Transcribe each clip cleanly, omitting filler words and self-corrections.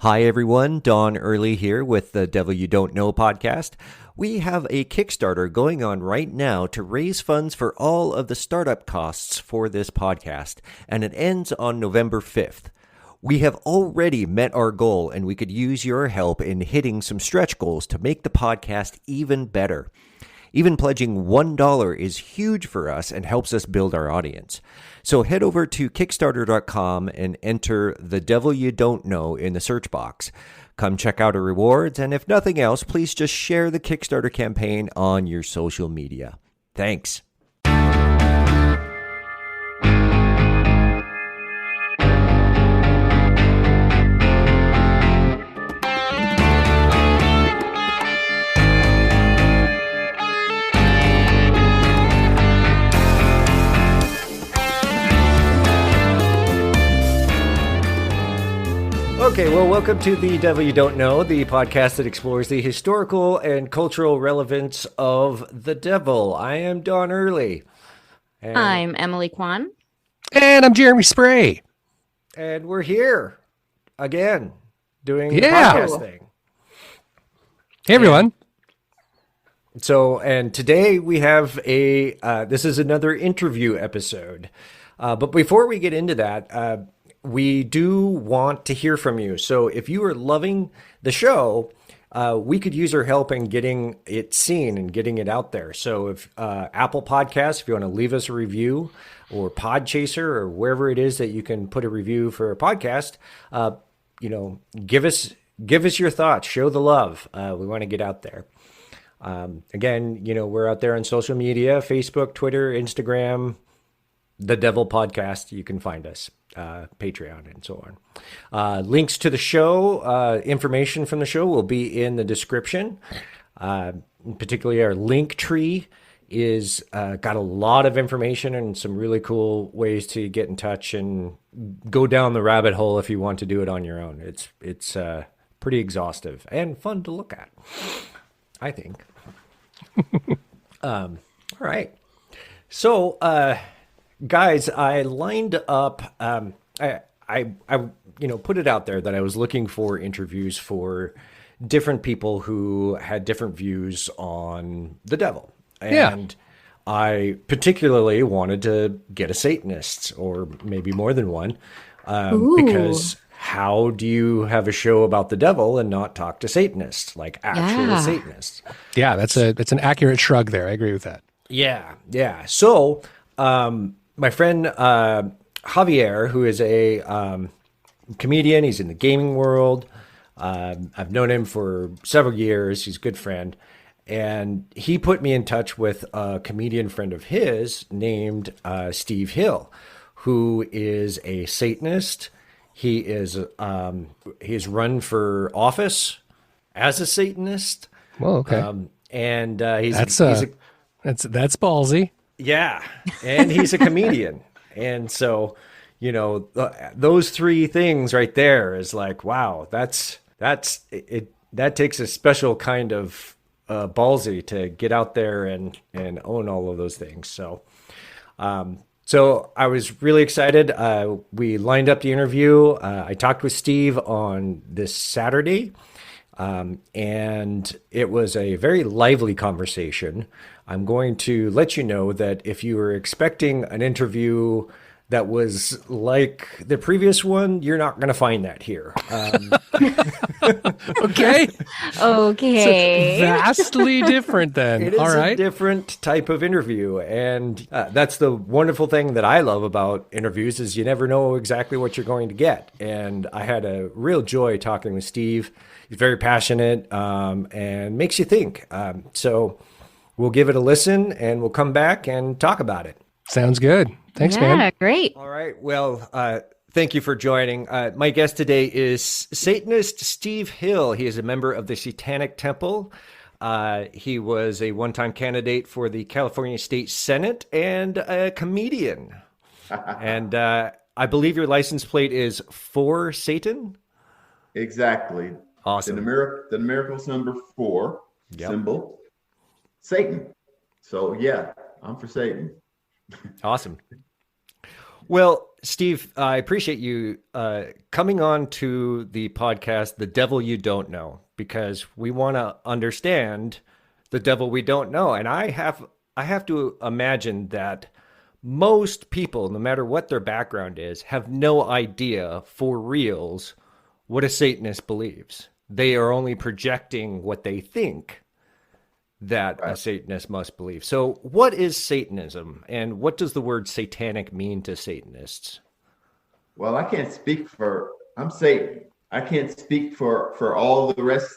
Hi, everyone. Don Early here with the Devil You Don't Know podcast. We have a Kickstarter going on right now to raise funds for all of the startup costs for this podcast, and it ends on November 5th. We have already met our goal, and we could use your help in hitting some stretch goals to make the podcast even better. Even pledging $1 is huge for us and helps us build our audience. So head over to Kickstarter.com and enter The Devil You Don't Know in the search box. Come check out our rewards, and if nothing else, please just share the Kickstarter campaign on your social media. Thanks. Okay, well, welcome to The Devil You Don't Know, the podcast that explores the historical and cultural relevance of the devil. I am Don Early. And I'm Emily Kwan. And I'm Jeremy Spray. And we're here again doing the podcast thing. Hey, everyone. And today we have this is another interview episode. But before we get into that, we do want to hear from you. So if you are loving the show, we could use your help in getting it seen and getting it out there. So if Apple Podcasts, if you want to leave us a review, or Podchaser, or wherever it is that you can put a review for a podcast, give us your thoughts, show the love. We want to get out there. Again, we're out there on social media, Facebook, Twitter, Instagram, The Devil Podcast. You can find us. Patreon and so on. Links to the show, information from the show will be in the description. Particularly our link tree is got a lot of information and some really cool ways to get in touch and go down the rabbit hole if you want to do it on your own. It's pretty exhaustive and fun to look at, I think. All right. So, guys, I lined up. I put it out there that I was looking for interviews for different people who had different views on the devil, and I particularly wanted to get a Satanist, or maybe more than one, because how do you have a show about the devil and not talk to Satanists, like actual Satanists? Yeah, that's an accurate shrug there. I agree with that. Yeah. So, my friend Javier, who is a comedian, he's in the gaming world. I've known him for several years. He's a good friend. And he put me in touch with a comedian friend of his named Steve Hill, who is a Satanist. He is he's run for office as a Satanist. Well, okay. And that's ballsy. Yeah, and he's a comedian. And so, those three things right there is like, wow, that's it. That takes a special kind of ballsy to get out there and own all of those things. So, so I was really excited. We lined up the interview. I talked with Steve on this Saturday, and it was a very lively conversation. I'm going to let you know that if you were expecting an interview that was like the previous one, you're not going to find that here. Okay. Okay. So vastly different then. It is All right. a different type of interview. And that's the wonderful thing that I love about interviews is you never know exactly what you're going to get. And I had a real joy talking with Steve. He's very passionate and makes you think. So we'll give it a listen, and we'll come back and talk about it. Sounds good. Thanks, man. Yeah, great. All right. Well, thank you for joining. My guest today is Satanist Steve Hill. He is a member of the Satanic Temple. He was a one-time candidate for the California State Senate and a comedian. And I believe your license plate is for Satan? Exactly. Awesome. The miracle's number 4 symbol. Satan. So yeah, I'm for Satan. Awesome. Well, Steve, I appreciate you coming on to the podcast, The Devil You Don't Know, because we want to understand the devil we don't know. And I have to imagine that most people, no matter what their background is, have no idea for reals what a Satanist believes. They are only projecting what they think that a Satanist must believe. So what is Satanism, and what does the word satanic mean to Satanists? Well, I can't speak for, I'm Satan. I can't speak for all the rest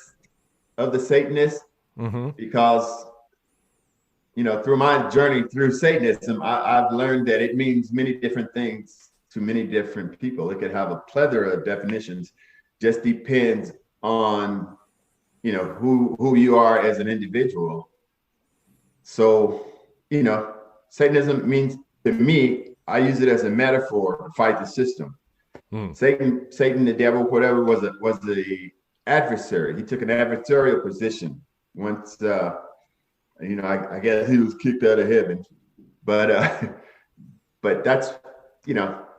of the Satanists because, through my journey through Satanism, I've learned that it means many different things to many different people. It could have a plethora of definitions, just depends on who you are as an individual. So, Satanism means, to me, I use it as a metaphor to fight the system. Satan, the devil, whatever, was the adversary. He took an adversarial position once, I guess he was kicked out of heaven, but that's,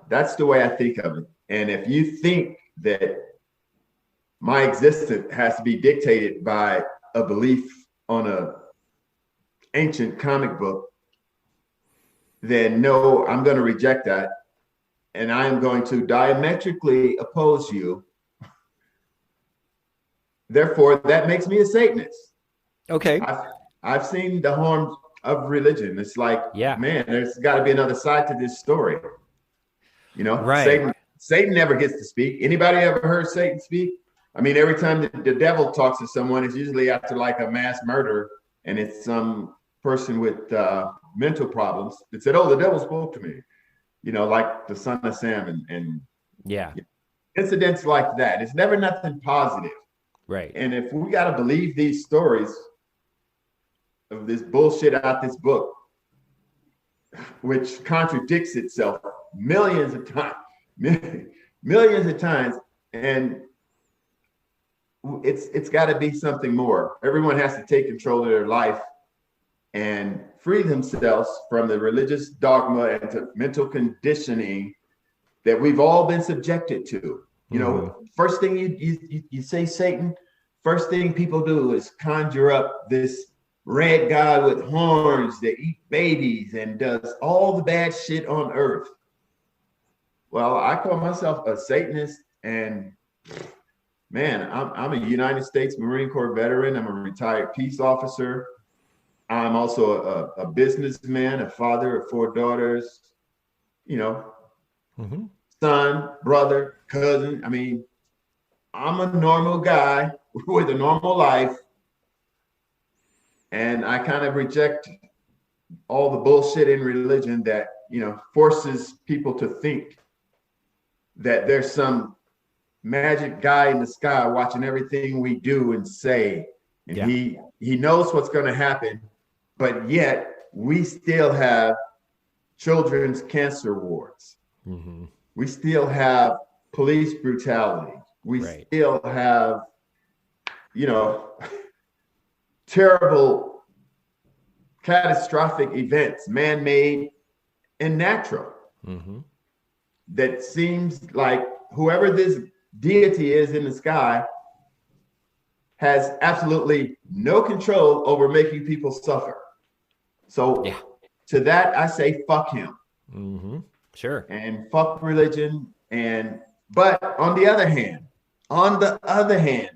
that's the way I think of it. And if you think that my existence has to be dictated by a belief on a ancient comic book, then no, I'm going to reject that. And I am going to diametrically oppose you. Therefore, that makes me a Satanist. Okay. I've seen the harms of religion. It's like, man, there's got to be another side to this story. Right. Satan never gets to speak. Anybody ever heard Satan speak? I mean, every time the devil talks to someone, it's usually after like a mass murder, and it's some person with mental problems that said, "Oh, the devil spoke to me," like the son of Sam and incidents like that. It's never nothing positive, right? And if we got to believe these stories of this bullshit out this book, which contradicts itself millions of times, and it's got to be something more. Everyone has to take control of their life and free themselves from the religious dogma and to mental conditioning that we've all been subjected to. First thing you say Satan, first thing people do is conjure up this red guy with horns that eat babies and does all the bad shit on earth. Well, I call myself a Satanist, and man, I'm a United States Marine Corps veteran. I'm a retired peace officer. I'm also a businessman, a father of 4 daughters, son, brother, cousin. I mean, I'm a normal guy with a normal life. And I kind of reject all the bullshit in religion that, forces people to think that there's some magic guy in the sky watching everything we do and say. And he knows what's going to happen, but yet we still have children's cancer wards. We still have police brutality. We still have, terrible, catastrophic events, man-made and natural, that seems like whoever this deity is in the sky has absolutely no control over making people suffer. So to that, I say, fuck him. Sure. And fuck religion. But on the other hand,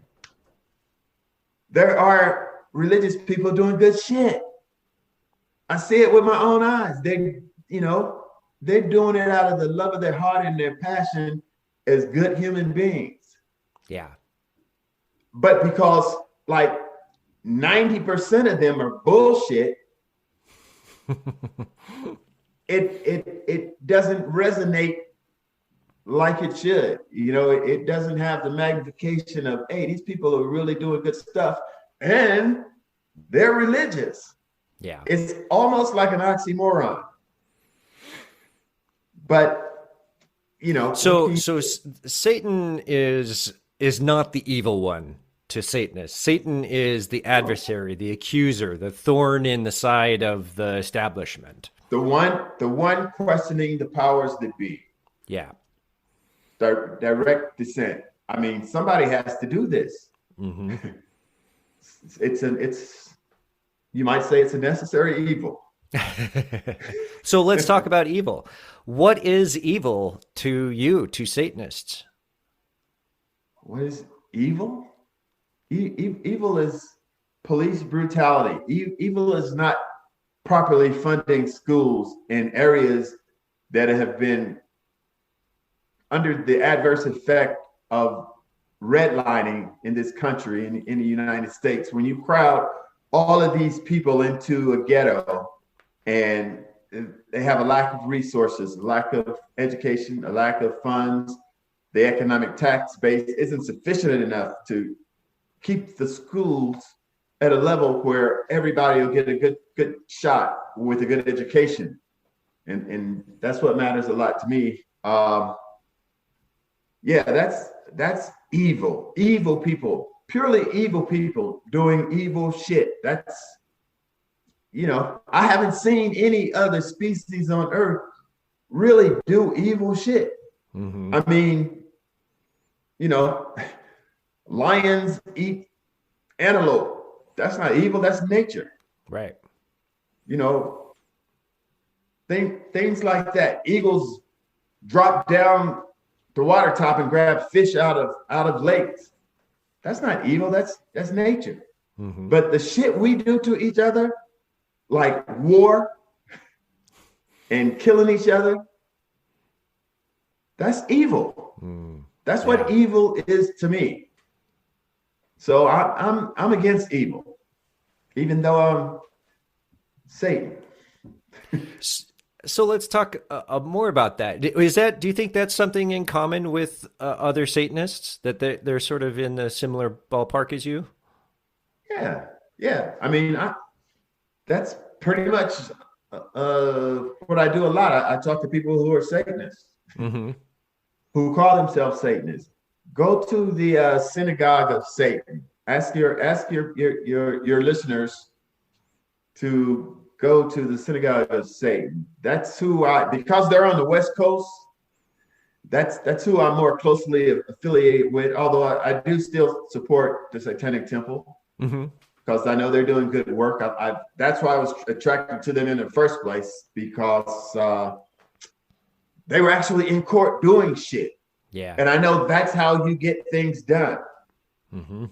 there are religious people doing good shit. I see it with my own eyes. They're doing it out of the love of their heart and their passion as good human beings. Yeah. But because like 90% of them are bullshit, it doesn't resonate like it should. It doesn't have the magnification of, hey, these people are really doing good stuff and they're religious. Yeah. It's almost like an oxymoron. But so Satan is not the evil one to Satanists. Satan is the adversary, the accuser, the thorn in the side of the establishment. The one questioning the powers that be. Yeah. Direct descent. I mean, somebody has to do this. Mm-hmm. It's you might say it's a necessary evil. So let's talk about evil. What is evil to you, to Satanists? What is evil? Evil is police brutality. Evil is not properly funding schools in areas that have been under the adverse effect of redlining in this country, in the United States. When you crowd all of these people into a ghetto and they have a lack of resources, a lack of education, a lack of funds, the economic tax base isn't sufficient enough to keep the schools at a level where everybody will get a good shot with a good education. And that's what matters a lot to me. That's evil. Evil people, purely evil people doing evil shit. That's, I haven't seen any other species on Earth really do evil shit. Mm-hmm. I mean, lions eat antelope. That's not evil, that's nature. Right. Things like that. Eagles drop down the water top and grab fish out of lakes. That's not evil, that's nature. Mm-hmm. But the shit we do to each other, like war and killing each other, that's evil. That's what evil is to me. So I'm against evil, even though I'm Satan. So let's talk more about that. Do you think that's something in common with other Satanists, that they're sort of in the similar ballpark as you? Yeah. I mean, that's pretty much what I do a lot. I talk to people who are Satanists, mm-hmm. who call themselves Satanists. Go to the Synagogue of Satan. Ask your listeners to go to the Synagogue of Satan. That's who because they're on the West Coast, that's who I'm more closely affiliated with, although I do still support the Satanic Temple, mm-hmm. because I know they're doing good work. That's why I was attracted to them in the first place, because they were actually in court doing shit. Yeah. And I know that's how you get things done. Mm-hmm.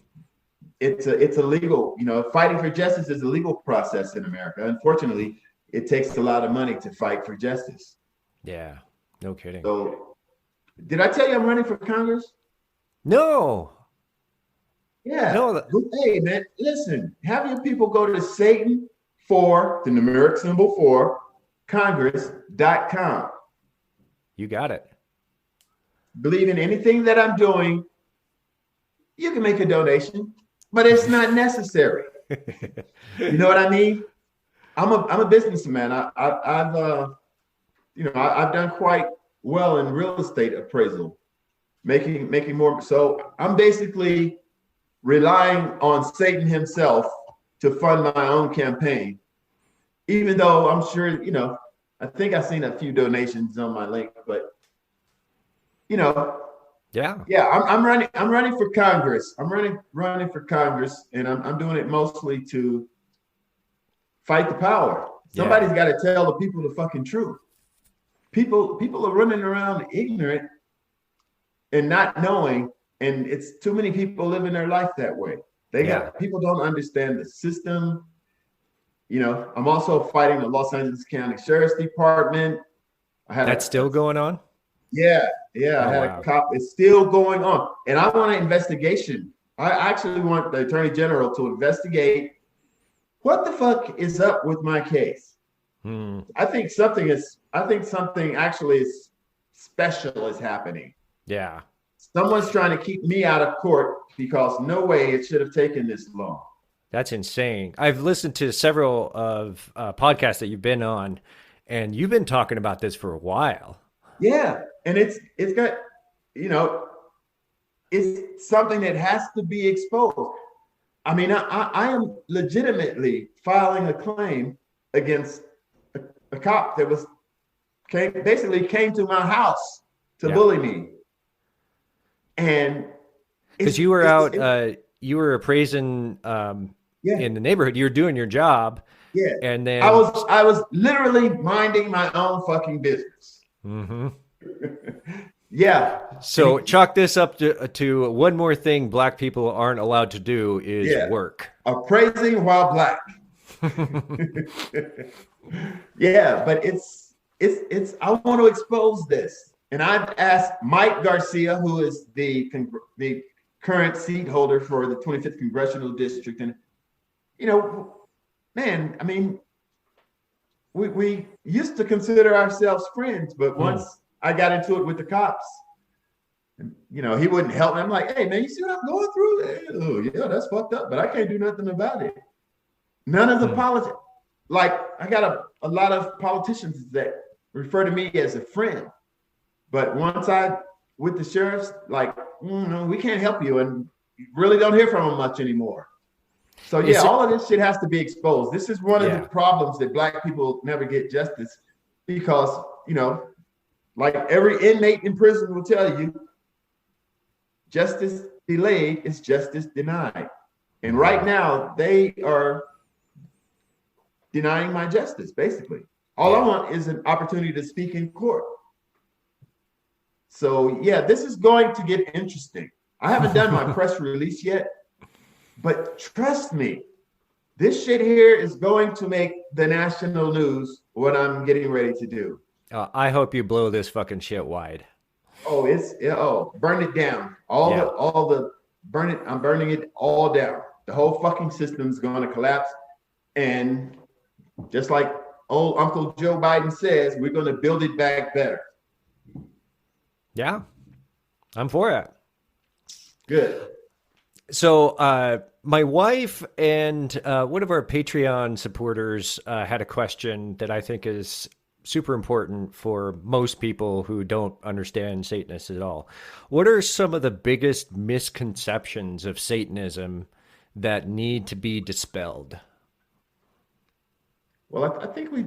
It's a legal, fighting for justice is a legal process in America. Unfortunately, it takes a lot of money to fight for justice. Yeah, no kidding. So, did I tell you I'm running for Congress? No. Yeah. No. Hey, man, listen, have your people go to Satan for, the numeric symbol for, Congress.com. You got it. Believe in anything that I'm doing, you can make a donation, but it's not necessary. You know what I mean? I'm a businessman. I've done quite well in real estate appraisal, making more. So I'm basically relying on Satan himself to fund my own campaign, even though I'm sure, I think I've seen a few donations on my link, but I'm running for Congress. I'm running for Congress, and I'm doing it mostly to fight the power. Somebody's got to tell the people the fucking truth. People are running around ignorant and not knowing, and it's too many people living their life that way. People don't understand the system. I'm also fighting the Los Angeles County Sheriff's Department. That's still going on? Yeah. I had a cop. It's still going on. And I want an investigation. I actually want the Attorney General to investigate what the fuck is up with my case. I think something actually is special is happening. Yeah. Someone's trying to keep me out of court because no way it should have taken this long. That's insane. I've listened to several of podcasts that you've been on, and you've been talking about this for a while. Yeah. And it's got, it's something that has to be exposed. I mean, I am legitimately filing a claim against a cop that came to my house to bully me. And because you were out, you were appraising in the neighborhood. You were doing your job. Yeah. And then I was literally minding my own fucking business. Mm-hmm. Yeah. So chalk this up to one more thing black people aren't allowed to do is work. Appraising while black. Yeah, but it's I want to expose this. And I've asked Mike Garcia, who is the current seat holder for the 25th Congressional District. And, you know, man, I mean, we used to consider ourselves friends, but once I got into it with the cops, and, you know, he wouldn't help me. I'm like, hey, man, you see what I'm going through? Oh, yeah, that's fucked up, but I can't do nothing about it. None of the politics. Like, I got a lot of politicians that refer to me as a friend. But once with the sheriffs, like, no, we can't help you. And you really don't hear from them much anymore. So, yeah, all of this shit has to be exposed. This is one of the problems that black people never get justice because, you know, like every inmate in prison will tell you, justice delayed is justice denied. And right now, they are denying my justice, basically. All I want is an opportunity to speak in court. So, yeah, this is going to get interesting. I haven't done my press release yet, but trust me, this shit here is going to make the national news what I'm getting ready to do. I hope you blow this fucking shit wide. Oh, burn it down. Burn it. I'm burning it all down. The whole fucking system's going to collapse. And just like old Uncle Joe Biden says, we're going to build it back better. Yeah, I'm for it. Good. So my wife and one of our Patreon supporters had a question that I think is super important for most people who don't understand Satanists at all. What are some of the biggest misconceptions of Satanism that need to be dispelled? Well, I think we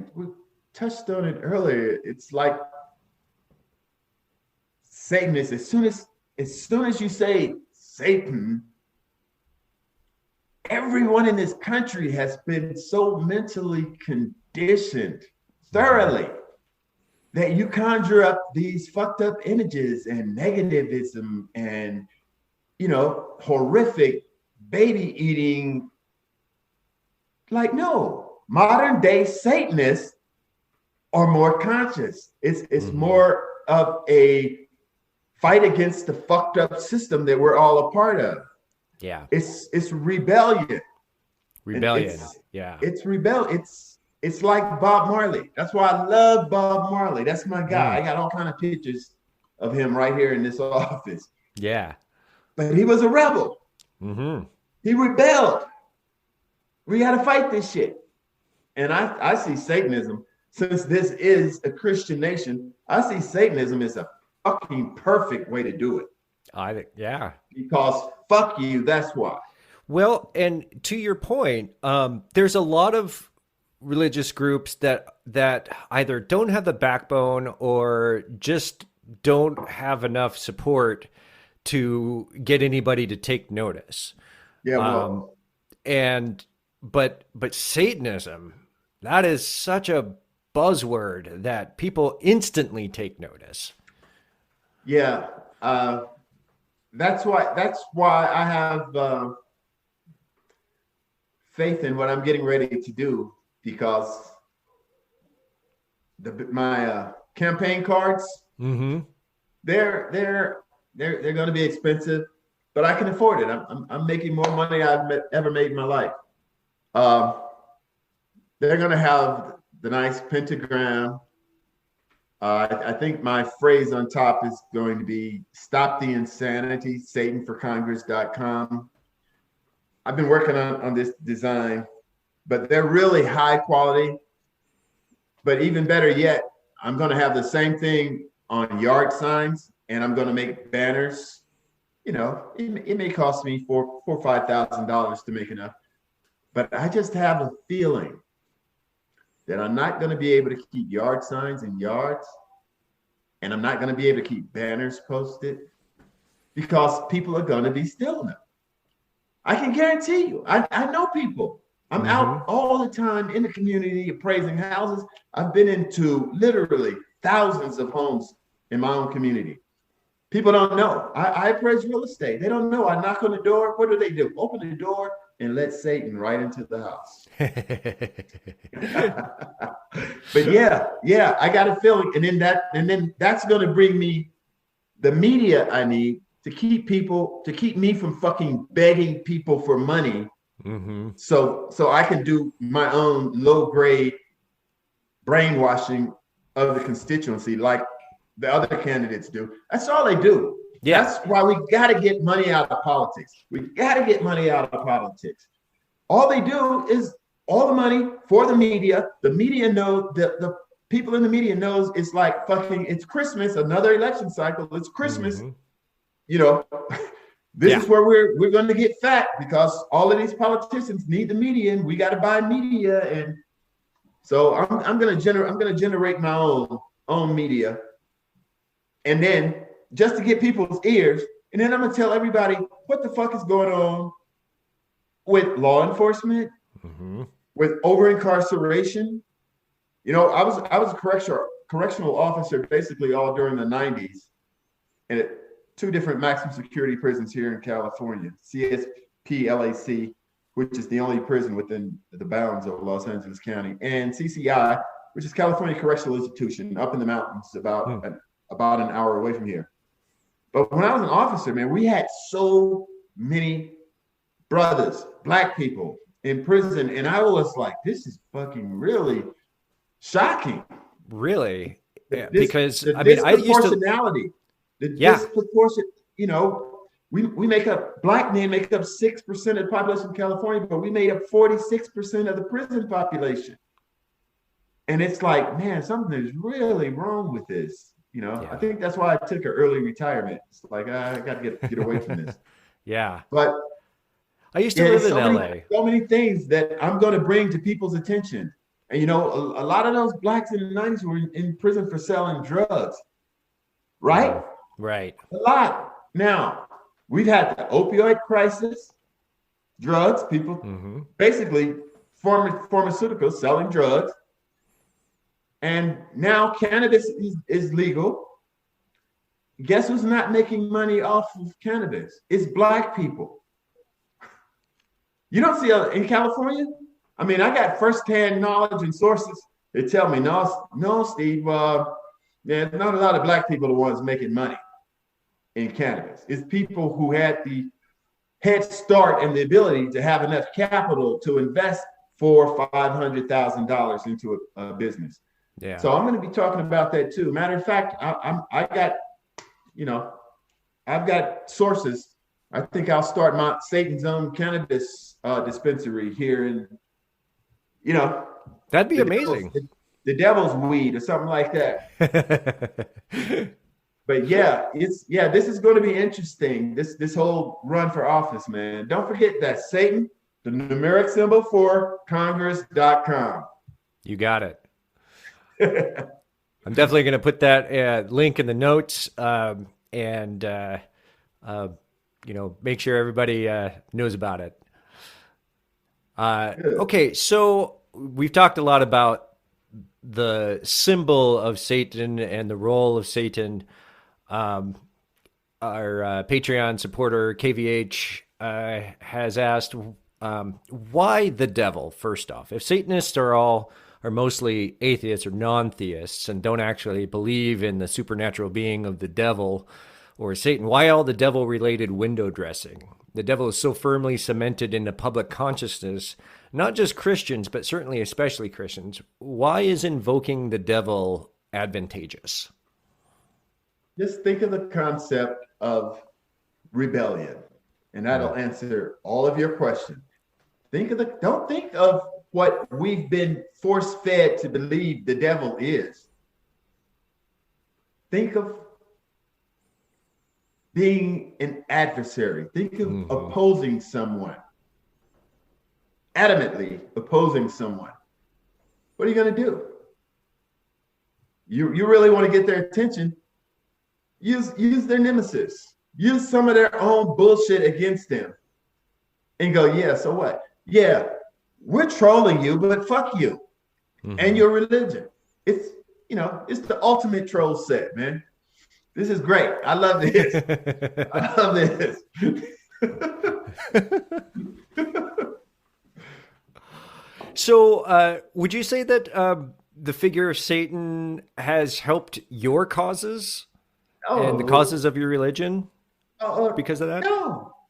touched on it earlier. It's like Satanists, as soon as you say Satan, everyone in this country has been so mentally conditioned thoroughly that you conjure up these fucked up images and negativism and, you know, horrific baby eating. Like, no, modern day Satanists are more conscious. It's more of a fight against the fucked up system that we're all a part of. Yeah. It's rebellion. It's rebellion. It's like Bob Marley. That's why I love Bob Marley. That's my guy. I got all kind of pictures of him right here in this office. Yeah. But he was a rebel. Mm-hmm. He rebelled. We got to fight this shit. And I see Satanism, since this is a Christian nation, I see Satanism as a fucking perfect way to do it. I think, yeah. Because fuck you, that's why. Well, and to your point, there's a lot of religious groups that either don't have the backbone or just don't have enough support to get anybody to take notice. Yeah, well. But Satanism, that is such a buzzword that people instantly take notice. Yeah, that's why I have faith in what I'm getting ready to do, because my campaign cards, they're going to be expensive, but I can afford it. I'm making more money I've ever made in my life. They're going to have the nice pentagram. I think my phrase on top is going to be "Stop the Insanity," SatanForCongress.com. I've been working on this design, but they're really high quality. But even better yet, I'm going to have the same thing on yard signs, and I'm going to make banners. You know, it may cost me $4,000 or $5,000 to make enough, but I just have a feeling that I'm not going to be able to keep yard signs in yards, and I'm not going to be able to keep banners posted because people are going to be stealing them. I can guarantee you. I know people. I'm out all the time in the community appraising houses. I've been into literally thousands of homes in my own community. People don't know. I appraise real estate. They don't know. I knock on the door. What do? Open the door and let Satan right into the house. But yeah, I got a feeling. And then that's going to bring me the media I need to keep me from fucking begging people for money. So I can do my own low grade brainwashing of the constituency like the other candidates do. That's all they do. Yeah. That's why we got to get money out of politics. We got to get money out of politics. All they do is all the money for the media. The media knows, the people in the media knows it's like fucking, it's Christmas, another election cycle. It's Christmas. You know, this is where we're going to get fat because all of these politicians need the media and we got to buy media. And so I'm going to generate my own media. And then just to get people's ears, and then I'm gonna tell everybody what the fuck is going on with law enforcement, with over incarceration. You know, I was a correctional officer basically all during the 90s, and at 2 different maximum security prisons here in California, CSPLAC, which is the only prison within the bounds of Los Angeles County, and CCI, which is California Correctional Institution up in the mountains about an hour away from here. But when I was an officer, man, we had so many brothers, black people in prison. And I was like, this is fucking really shocking. Really? Yeah, because I mean, I used to. Disproportion, you know, we make up, black men make up 6% of the population of California, but we made up 46% of the prison population. And it's like, man, something is really wrong with this. You know, I think that's why I took an early retirement. It's like, I got to get away from this. But I used to live in LA. So many things that I'm going to bring to people's attention. And, you know, a lot of those blacks in the 90s were in prison for selling drugs. Right? Right. A lot. Now, we've had the opioid crisis, drugs, people basically pharmaceuticals selling drugs. And now cannabis is legal. Guess who's not making money off of cannabis? It's black people. You don't see in California. I mean, I got firsthand knowledge and sources that tell me, no, Steve. There's not a lot of black people the ones making money in cannabis. It's people who had the head start and the ability to have enough capital to invest $400,000-$500,000 into a business. Yeah. So I'm going to be talking about that too. Matter of fact, I've got sources. I think I'll start my Satan's own cannabis dispensary here in, you know, that'd be amazing. The devil's weed or something like that. But this is going to be interesting. This whole run for office, man. Don't forget that Satan, the numeric symbol for Congress.com. You got it. I'm definitely going to put that link in the notes and make sure everybody knows about it. Okay, so we've talked a lot about the symbol of Satan and the role of Satan. Our Patreon supporter, KVH, has asked why the devil, first off? If Satanists are mostly atheists or non-theists and don't actually believe in the supernatural being of the devil or Satan, why all the devil-related window dressing? The devil is so firmly cemented into public consciousness, not just Christians, but certainly especially Christians. Why is invoking the devil advantageous? Just think of the concept of rebellion, and that'll answer all of your questions. Don't think of what we've been force-fed to believe the devil is. Think of being an adversary. Think of opposing someone, adamantly opposing someone. What are you going to do? You really want to get their attention. use their nemesis. Use some of their own bullshit against them. And go, yeah, so what? Yeah, we're trolling you, but fuck you and your religion. It's the ultimate troll set, man. This is great. I love this. I love this. So, would you say that the figure of Satan has helped your causes and the causes of your religion because of that?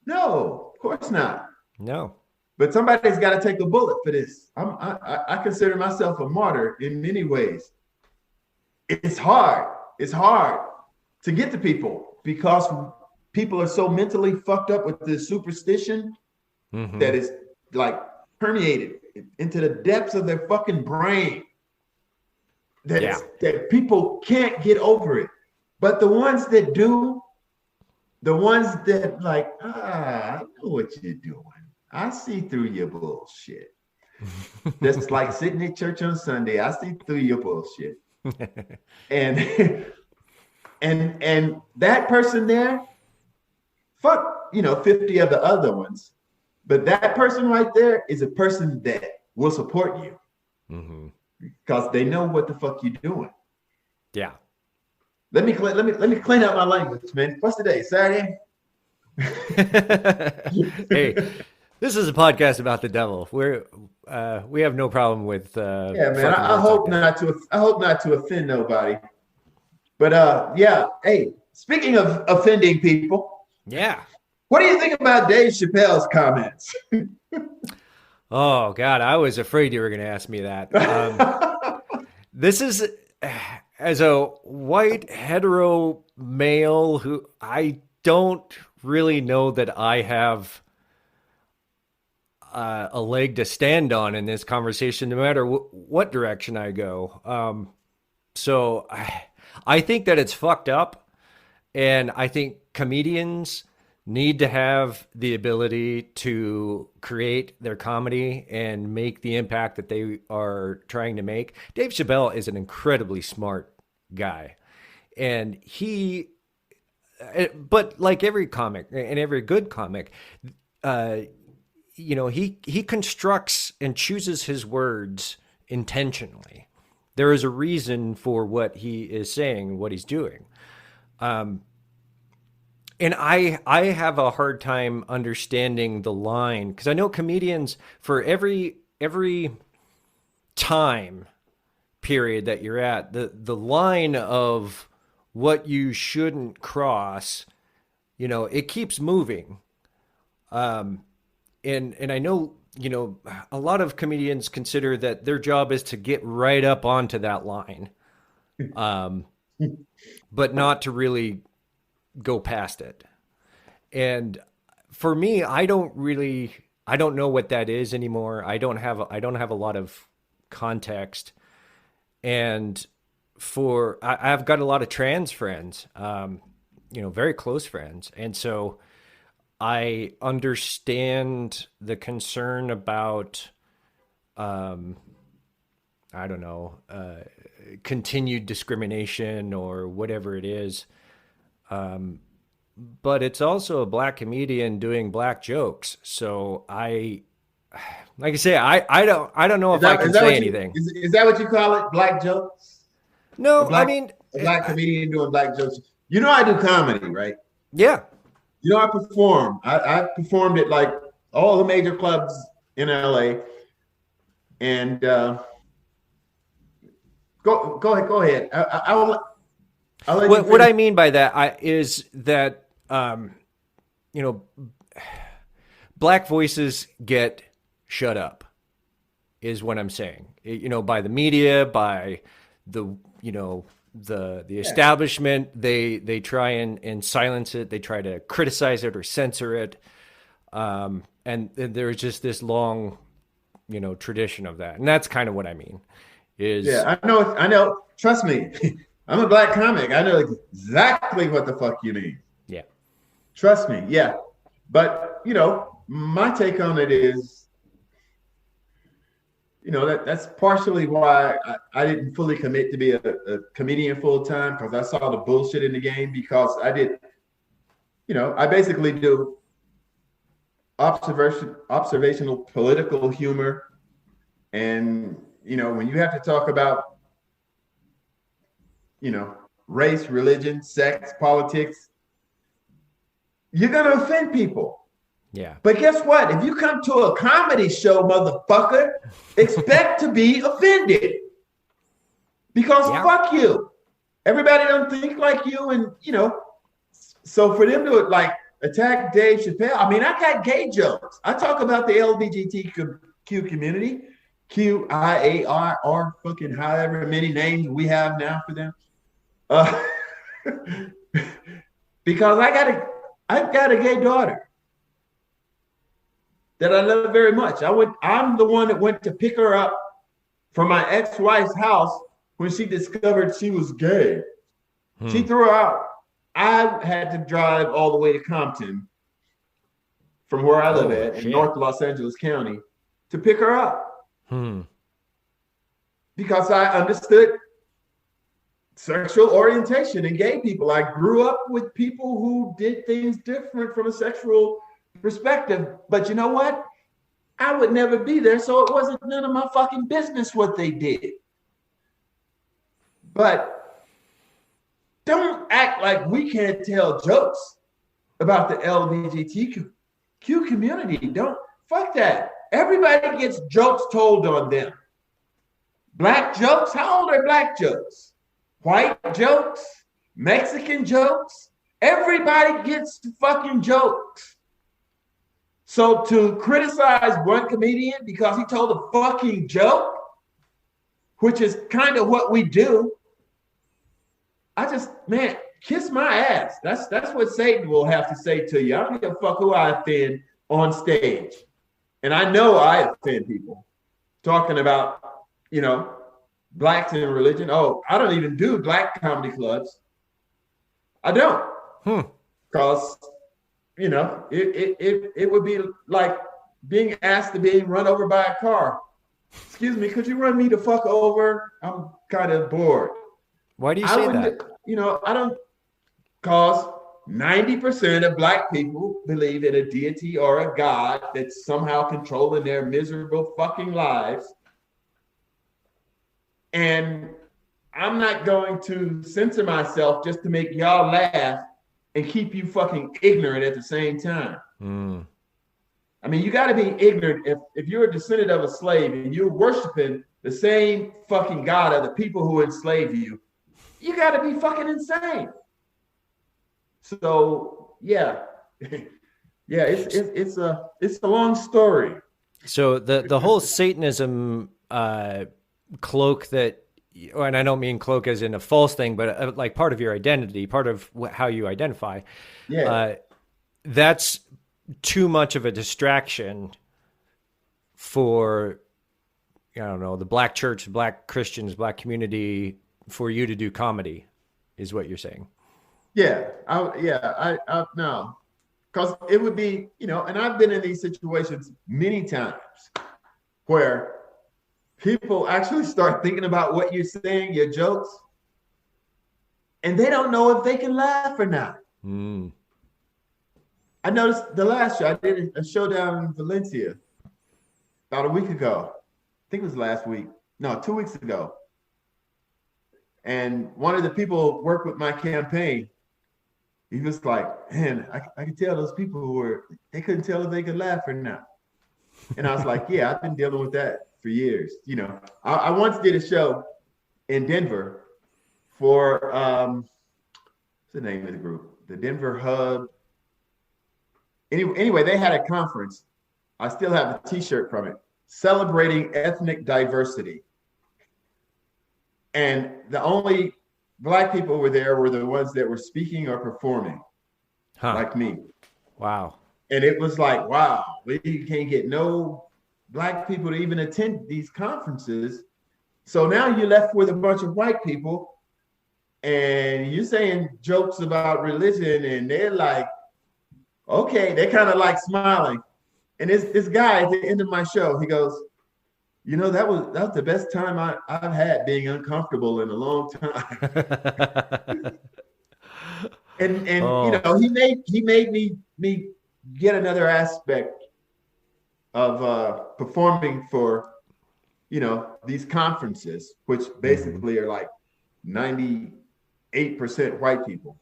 No, of course not. No. But somebody's got to take a bullet for this. I consider myself a martyr in many ways. It's hard. It's hard to get to people because people are so mentally fucked up with this superstition that is like permeated into the depths of their fucking brain that people can't get over it. But the ones that do, the ones that like, I know what you're doing. I see through your bullshit. Just like sitting at church on Sunday, I see through your bullshit. and that person there, fuck, 50 of the other ones. But that person right there is a person that will support you because they know what the fuck you're doing. Yeah. Let me clean up my language, man. What's today? Saturday? Hey, this is a podcast about the devil. We have no problem with yeah, man. I hope not to offend nobody. But hey, speaking of offending people, yeah. What do you think about Dave Chappelle's comments? Oh God, I was afraid you were going to ask me that. This is, as a white hetero male who I don't really know that I have a leg to stand on in this conversation, no matter what direction I go. So I think that it's fucked up, and I think comedians need to have the ability to create their comedy and make the impact that they are trying to make. Dave Chappelle is an incredibly smart guy, and but like every comic and every good comic, he constructs and chooses his words intentionally. There is a reason for what he is saying, what he's doing. And I have a hard time understanding the line, because I know comedians, for every time period that you're at, the line of what you shouldn't cross, it keeps moving. And I know, a lot of comedians consider that their job is to get right up onto that line, but not to really go past it. And for me, I don't know what that is anymore. I don't have a lot of context. And I've got a lot of trans friends, very close friends. And so I understand the concern about, continued discrimination or whatever it is. But it's also a black comedian doing black jokes. So like I say, I don't know if I can say anything. Is that what you call it? Black jokes? No, a black comedian doing black jokes. I do comedy, right? Yeah. I perform. I performed at like all the major clubs in LA. And go ahead. What I mean by that is that, black voices get shut up, is what I'm saying. By the media, by the establishment, they try and silence it. They try to criticize it or censor it. And there's just this long, tradition of that. And that's kind of what I mean is. Yeah, I know. Trust me. I'm a black comic. I know exactly what the fuck you mean. Yeah. Trust me. Yeah. But, my take on it is, that's partially why I didn't fully commit to be a comedian full time, because I saw the bullshit in the game. Because I basically do observational political humor, and when you have to talk about race, religion, sex, politics, you're gonna offend people. Yeah. But guess what? If you come to a comedy show, motherfucker, expect to be offended. Because fuck you. Everybody don't think like you, and so for them to attack Dave Chappelle, I got gay jokes. I talk about the LGBTQ community, QIAR, fucking however many names we have now for them. Because I've got a gay daughter that I love very much. I'm the one that went to pick her up from my ex-wife's house when she discovered she was gay. She threw her out. I had to drive all the way to Compton from where I live in North Los Angeles County to pick her up. Because I understood sexual orientation in gay people. I grew up with people who did things different from a sexual perspective, but you know what? I would never be there, so it wasn't none of my fucking business what they did. But don't act like we can't tell jokes about the LGBTQ community. Don't fuck that. Everybody gets jokes told on them. Black jokes? How old are black jokes? White jokes? Mexican jokes? Everybody gets fucking jokes. So to criticize one comedian because he told a fucking joke, which is kind of what we do, kiss my ass. That's what Satan will have to say to you. I don't give a fuck who I offend on stage. And I know I offend people talking about, blacks in religion. Oh, I don't even do black comedy clubs. I don't. Because it would be like being asked to be run over by a car. Excuse me, could you run me the fuck over? I'm kind of bored. Why do you say that? I don't, cause 90% of black people believe in a deity or a God that's somehow controlling their miserable fucking lives. And I'm not going to censor myself just to make y'all laugh and keep you fucking ignorant at the same time. You got to be ignorant if you're a descendant of a slave and you're worshiping the same fucking God of the people who enslaved you. You got to be fucking insane. So yeah, it's a long story. So the whole Satanism cloak that, and I don't mean cloak as in a false thing, but like part of your identity, part of how you identify. That's too much of a distraction for, I don't know, the black church, black Christians, black community, for you to do comedy, is what you're saying. No, because it would be, and I've been in these situations many times where people actually start thinking about what you're saying, your jokes, and they don't know if they can laugh or not. I noticed the last show, I did a show down in Valencia about a week ago. I think it was last week. No, 2 weeks ago. And one of the people worked with my campaign. He was like, man, I could tell those people they couldn't tell if they could laugh or not. And I was like, yeah, I've been dealing with that for years. I once did a show in Denver for, what's the name of the group? The Denver Hub. Anyway, they had a conference. I still have a t-shirt from it, celebrating ethnic diversity. And the only black people were there were the ones that were speaking or performing, like me. Wow. And it was like, wow, we can't get no black people to even attend these conferences. So now you're left with a bunch of white people and you're saying jokes about religion and they're like, okay, they're kind of like smiling. And this guy at the end of my show, he goes, that was the best time I've had being uncomfortable in a long time. And Oh. he made me get another aspect of performing for these conferences, which basically are like 98% white people.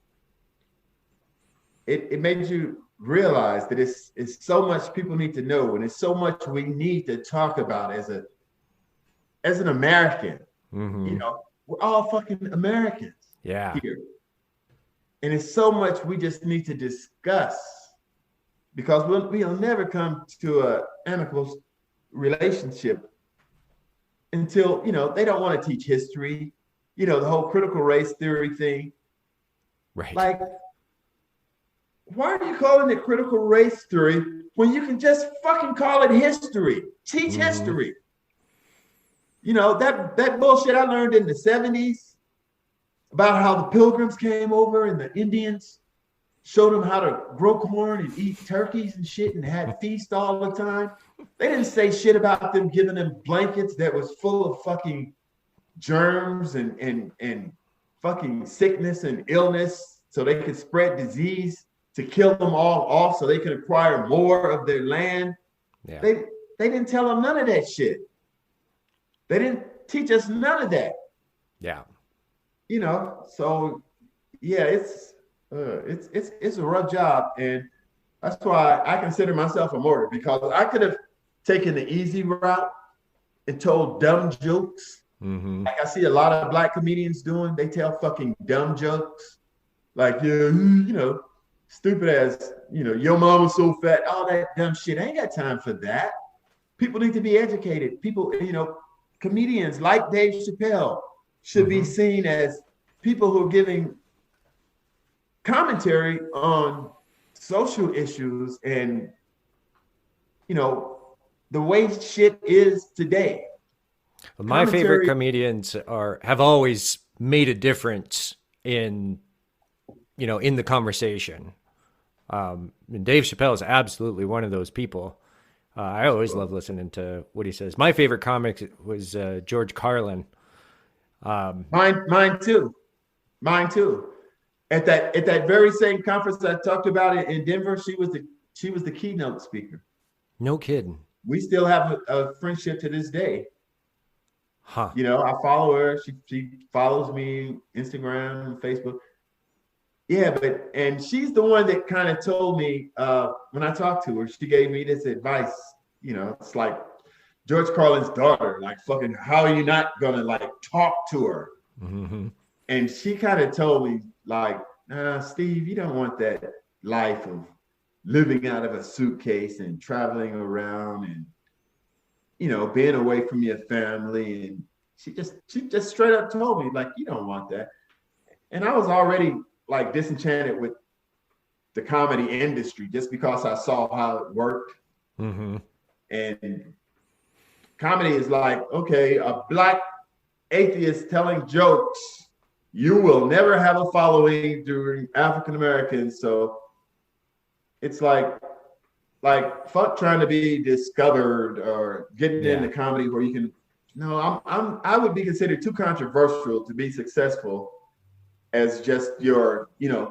It made you realize that it's so much people need to know, and it's so much we need to talk about as an American. We're all fucking Americans here. And it's so much we just need to discuss, because we'll never come to an amicable relationship until, they don't want to teach history, the whole critical race theory thing. Right. Like, why are you calling it critical race theory when you can just fucking call it history? Teach history. That bullshit I learned in the 70s about how the Pilgrims came over and the Indians showed them how to grow corn and eat turkeys and shit and had feasts all the time. They didn't say shit about them giving them blankets that was full of fucking germs and fucking sickness and illness so they could spread disease to kill them all off so they could acquire more of their land. Yeah. They didn't tell them none of that shit. They didn't teach us none of that. Yeah. So yeah, it's a rough job, and that's why I consider myself a martyr, because I could have taken the easy route and told dumb jokes. Like I see a lot of black comedians doing. They tell fucking dumb jokes, like stupid as your mama's so fat, all that dumb shit. I ain't got time for that. People need to be educated. People, comedians like Dave Chappelle should be seen as people who are giving commentary on social issues and, the way shit is today. My favorite comedians have always made a difference in the conversation. And Dave Chappelle is absolutely one of those people. I always love listening to what he says. My favorite comic was George Carlin. Mine too. At that very same conference I talked about it in Denver, she was the keynote speaker. No kidding. We still have a friendship to this day. Huh. I follow her. She follows me Instagram and Facebook. Yeah, and she's the one that kind of told me when I talked to her, she gave me this advice. It's like George Carlin's daughter, like, fucking, how are you not gonna like talk to her? And she kind of told me, like, Steve, you don't want that life of living out of a suitcase and traveling around and being away from your family. And she just straight up told me, like, you don't want that. And I was already like disenchanted with the comedy industry just because I saw how it worked. And comedy is like, okay, a black atheist telling jokes, you will never have a following during African Americans. So it's like fuck trying to be discovered or getting into comedy where you can. No, I would be considered too controversial to be successful as just your,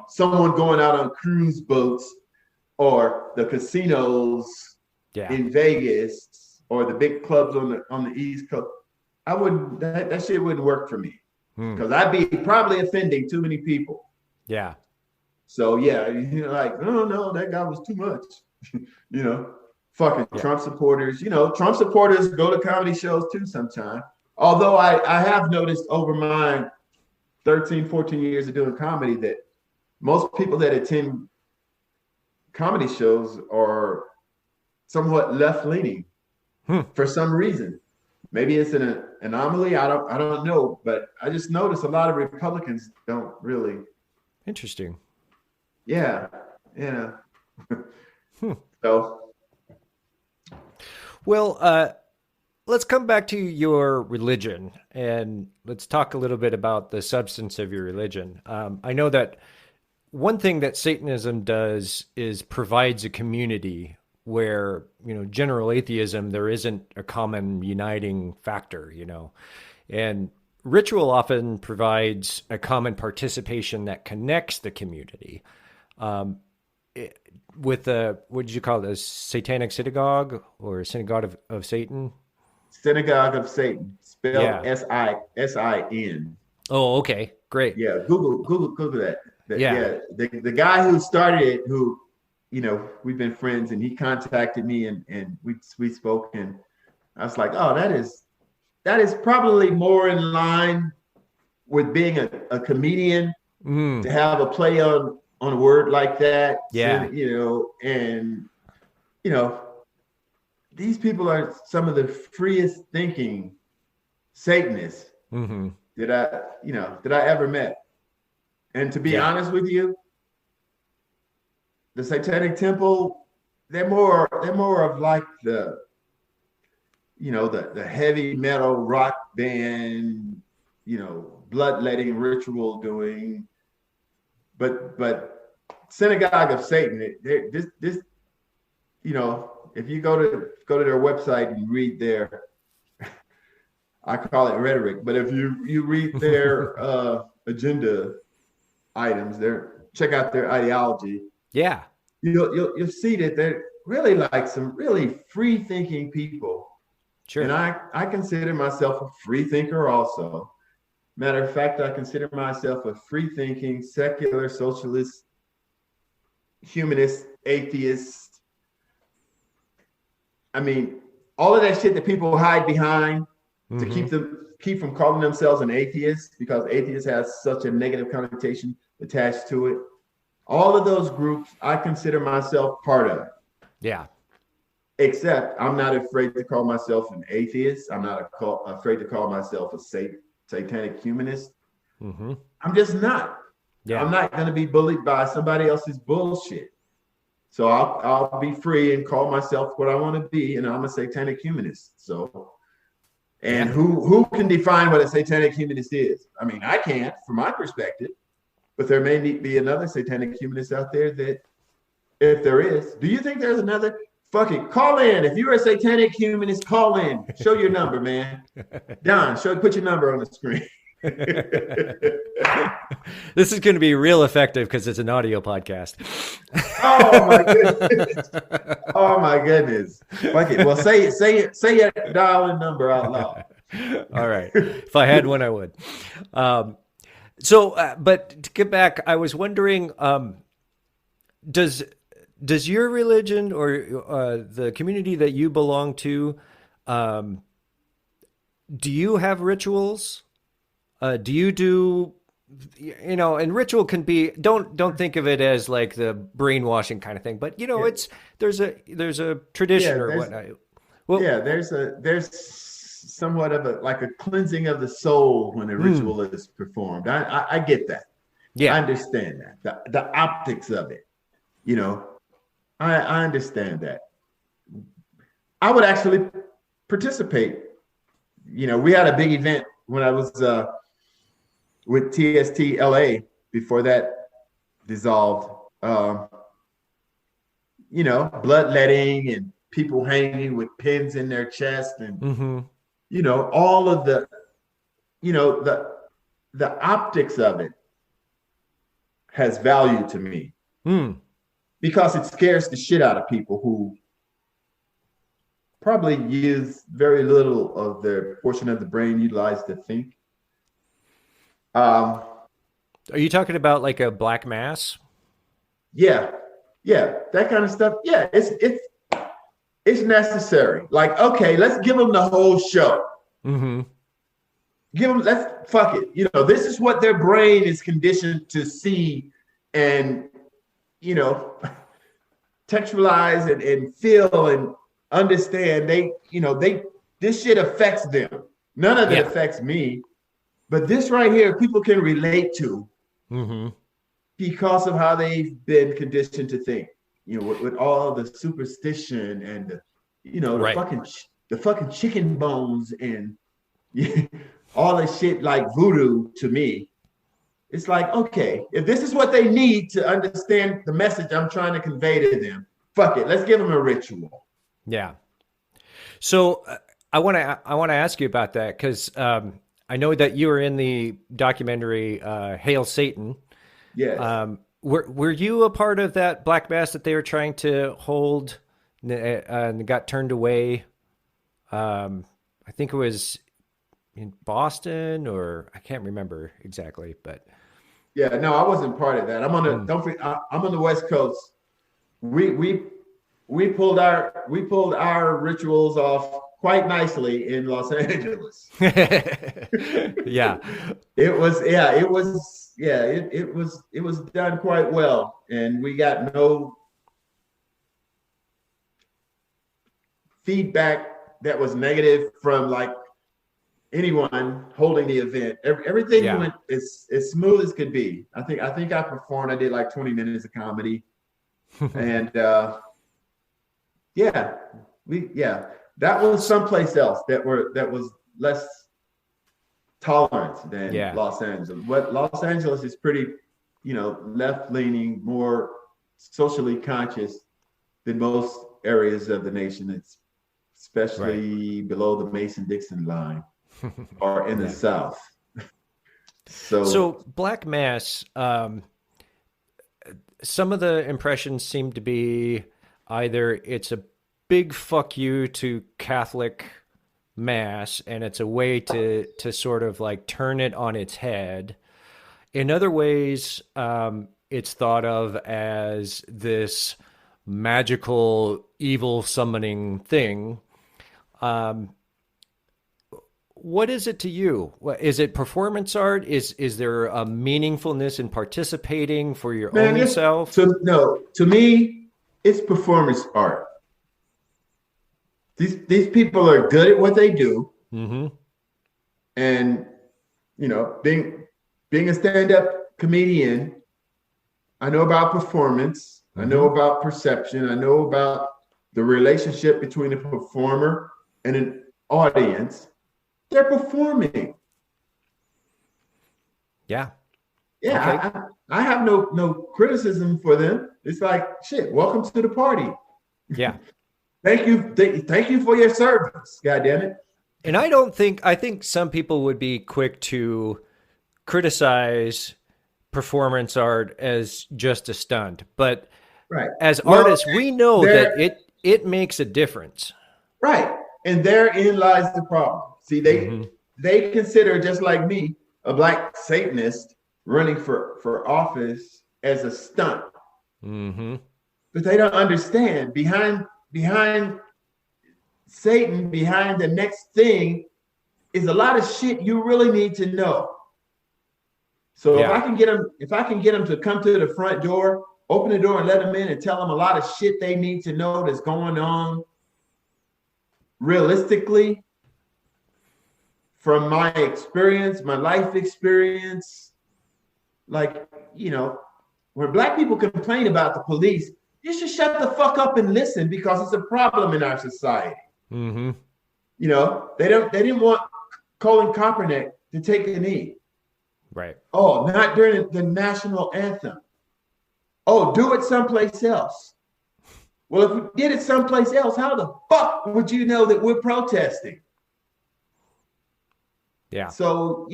someone going out on cruise boats or the casinos in Vegas or the big clubs on the East Coast. I wouldn't. That shit wouldn't work for me because I'd be probably offending too many people. Yeah. So yeah, like, no, that guy was too much. Fucking Trump supporters. Trump supporters go to comedy shows too sometimes. Although I have noticed over my 13, 14 years of doing comedy that most people that attend comedy shows are somewhat left-leaning for some reason. Maybe it's an anomaly. I don't know, but I just noticed a lot of Republicans don't really. Interesting. Yeah. So. Well, let's come back to your religion and let's talk a little bit about the substance of your religion. I know that one thing that Satanism does is provides a community where, general atheism, there isn't a common uniting factor, and ritual often provides a common participation that connects the community. With what did you call this? Satanic Synagogue or Synagogue of Satan? Synagogue of Satan, spelled S-I-N. Oh, okay, great. Yeah, Google that. The guy who started it, who, we've been friends, and he contacted me and we spoke, and I was like, oh, that is probably more in line with being a comedian, to have a play on a word like that. Yeah. And these people are some of the freest thinking Satanists that I ever met. And to be honest with you, the Satanic Temple, they're more of like the heavy metal rock band, bloodletting ritual doing, but Synagogue of Satan, this if you go to their website and read their, I call it rhetoric, but if you read their agenda items, check out their ideology. Yeah, you'll see that they're really like some really free thinking people. Sure. And I consider myself a free thinker also. Matter of fact, I consider myself a free thinking, secular, socialist, humanist, atheist. I mean, all of that shit that people hide behind to keep from calling themselves an atheist, because atheist has such a negative connotation attached to it. All of those groups, I consider myself part of. Yeah. Except I'm not afraid to call myself an atheist. I'm not afraid to call myself a satanic humanist. I'm just not. Yeah. I'm not going to be bullied by somebody else's bullshit. So I'll be free and call myself what I want to be, and I'm a satanic humanist. So, and who can define what a satanic humanist is? I mean, I can't, from my perspective, but there may be another satanic humanist out there that, if there is, do you think there's another? Fuck it, call in. If you're a satanic humanist, call in. Show your number, man. Don, put your number on the screen. This is going to be real effective because it's an audio podcast. Oh my goodness! Oh my goodness! Fuck it. Well, say your dial-in number out loud. All right. If I had one, I would. But to get back, I was wondering, does your religion or the community that you belong to, do you have rituals? Do you do, and ritual can be, don't think of it as like the brainwashing kind of thing, but there's a tradition or whatnot. Well, there's somewhat of a cleansing of the soul when a ritual is performed. I get that. Yeah. I understand that. The optics of it, I understand that. I would actually participate. We had a big event when I was with TST LA before that dissolved. Bloodletting and people hanging with pins in their chest, and all of the optics of it has value to me. Because it scares the shit out of people who probably use very little of their portion of the brain utilized to think. Are you talking about like a black mass? Yeah, that kind of stuff. Yeah, it's necessary. Like, okay, let's give them the whole show. Fuck it. This is what their brain is conditioned to see and textualize and feel and understand. This shit affects them. None of it affects me, but this right here, people can relate to because of how they've been conditioned to think. With all the superstition and the fucking chicken bones and all this shit like voodoo to me. It's like, okay, if this is what they need to understand the message I'm trying to convey to them, fuck it, let's give them a ritual. Yeah. So I want to ask you about that because I know that you were in the documentary Hail Satan. Yes. Were you a part of that black mass that they were trying to hold and got turned away? I think it was in Boston, or I can't remember exactly, but yeah, no, I wasn't part of that. I'm on I'm on the West Coast. We pulled our rituals off quite nicely in Los Angeles. Yeah. It was done quite well, and we got no feedback that was negative from like anyone holding the event. Everything went as smooth as could be. I think I performed. I did like 20 minutes of comedy, and that was someplace else that was less tolerant than Los Angeles. What Los Angeles is pretty, left leaning, more socially conscious than most areas of the nation. It's especially below the Mason-Dixon line or in the South. So Black Mass, some of the impressions seem to be either it's a big fuck you to Catholic Mass and it's a way to sort of like turn it on its head. In other ways, it's thought of as this magical evil summoning thing. What is it to you? Is it performance art? Is there a meaningfulness in participating for your own self? To me, it's performance art. These people are good at what they do. Mm-hmm. And, being a stand-up comedian, I know about performance. Mm-hmm. I know about perception. I know about the relationship between a performer and an audience. They're performing. Yeah. Yeah. Okay. I have no criticism for them. It's like, shit, welcome to the party. Yeah. Thank you for your service. God damn it. And I think some people would be quick to criticize performance art as just a stunt. But as artists, we know that it makes a difference. Right. And therein lies the problem. See, they consider, just like me, a black Satanist running for office as a stunt. Mm-hmm. But they don't understand behind Satan, behind the next thing, is a lot of shit you really need to know. So if I can get them to come to the front door, open the door and let them in and tell them a lot of shit they need to know that's going on realistically, from my experience, my life experience, like, when black people complain about the police, you should shut the fuck up and listen, because it's a problem in our society. Mm-hmm. They didn't want Colin Kaepernick to take a knee. Right. Oh, not during the national anthem. Oh, do it someplace else. Well, if we did it someplace else, how the fuck would you know that we're protesting? Yeah. So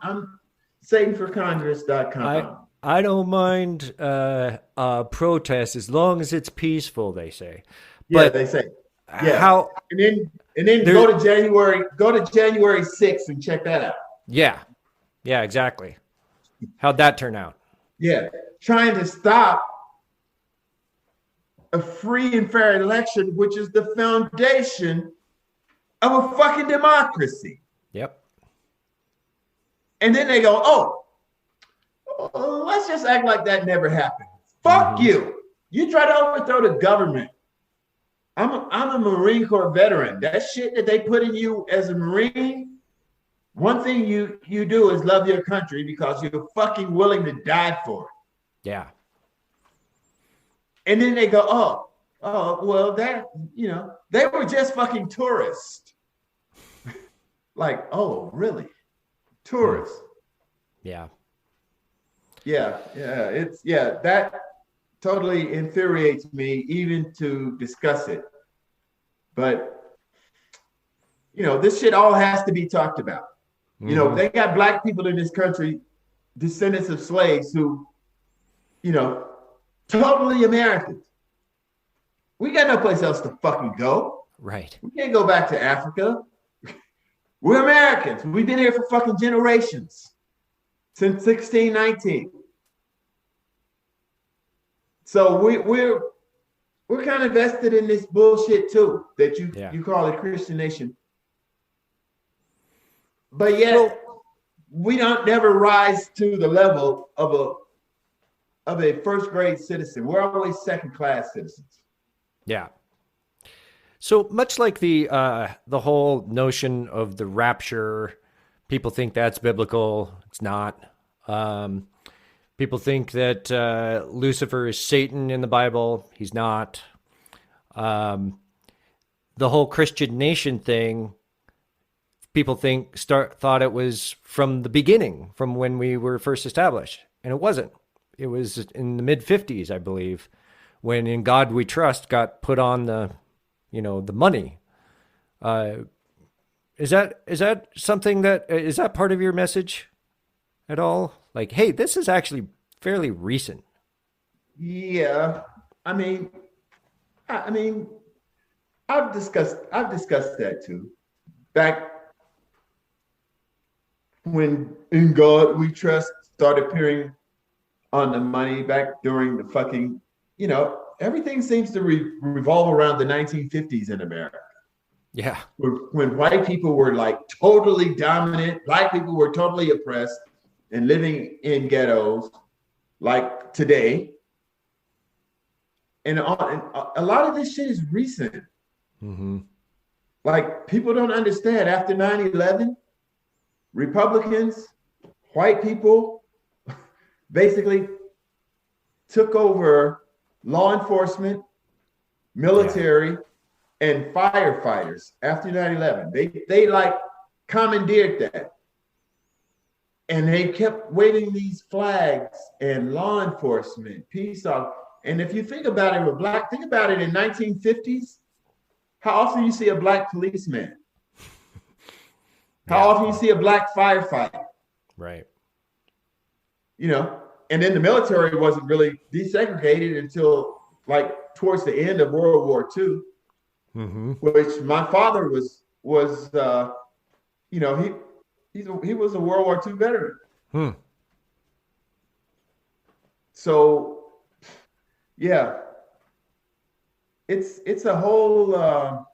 I'm SatanForCongress.com. I don't mind protest as long as it's peaceful, they say. But they say. Yeah. How and then go to January 6th and check that out. Yeah. Yeah, exactly. How'd that turn out? Yeah. Trying to stop a free and fair election, which is the foundation of a fucking democracy. Yep. And then they go, let's just act like that never happened. Fuck you. You try to overthrow the government. I'm a Marine Corps veteran. That shit that they put in you as a Marine, one thing you do is love your country because you're fucking willing to die for it. Yeah. And then they go, well, that, they were just fucking tourists. Like, oh, really? Tourists. Yeah. Yeah. totally infuriates me even to discuss it. But, this shit all has to be talked about. They got black people in this country, descendants of slaves who, totally Americans. We got no place else to fucking go. Right. We can't go back to Africa. We're Americans. We've been here for fucking generations. Since 1619. So we're kind of vested in this bullshit too, that you call a Christian nation. But yet we don't never rise to the level of a first grade citizen. We're always second class citizens. Yeah. So much like the whole notion of the rapture, people think that's biblical. It's not. People think that Lucifer is Satan in the Bible. He's not. The whole Christian nation thing, people thought it was from the beginning, from when we were first established, and it wasn't. It was in the mid-50s, I believe, when "In God We Trust" got put on the money. Is that something that is that part of your message at all? Like, hey, this is actually fairly recent. Yeah, I mean, I've discussed that too. Back when "In God We Trust" started appearing on the money, back during the fucking, everything seems to revolve around the 1950s in America. Yeah. When white people were like totally dominant, black people were totally oppressed and living in ghettos like today. And a lot of this shit is recent. Mm-hmm. Like, people don't understand, after 9/11, Republicans, white people basically took over law enforcement, military, and firefighters after 9/11. They like commandeered that. And they kept waving these flags and law enforcement, peace officers. And if you think about it think about it in 1950s, how often you see a black policeman? How often you see a black firefighter? Right. And then the military wasn't really desegregated until like towards the end of World War II, which my father was he was a World War II veteran. So, yeah, it's a whole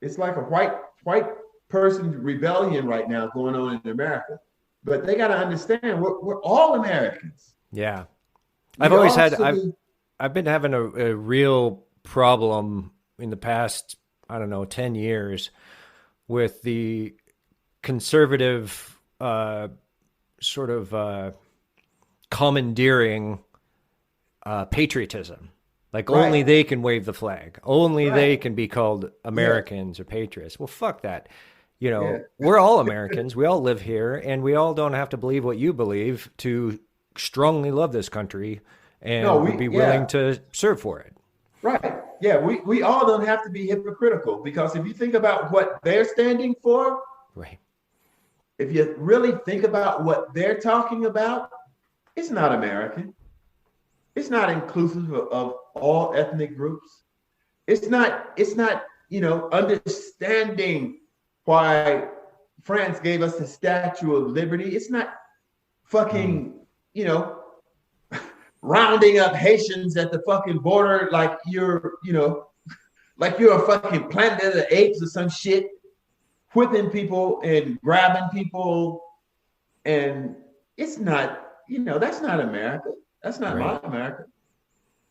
it's like a white person rebellion right now going on in America. But they got to understand we're all Americans. Yeah, I've been having a real problem in the past, I don't know, 10 years with the conservative sort of commandeering patriotism. Like, only they can wave the flag. Only they can be called Americans or patriots. Well, fuck that. We're all Americans. We all live here, and we all don't have to believe what you believe to strongly love this country and be willing to serve for it. Right. Yeah, we all don't have to be hypocritical, because if you think about what they're standing for, right. If you really think about what they're talking about, it's not American. It's not inclusive of all ethnic groups. It's not, understanding why France gave us the Statue of Liberty. It's not fucking, rounding up Haitians at the fucking border like you're a fucking Planet of the Apes or some shit, whipping people and grabbing people. And it's not, that's not America. That's not my America.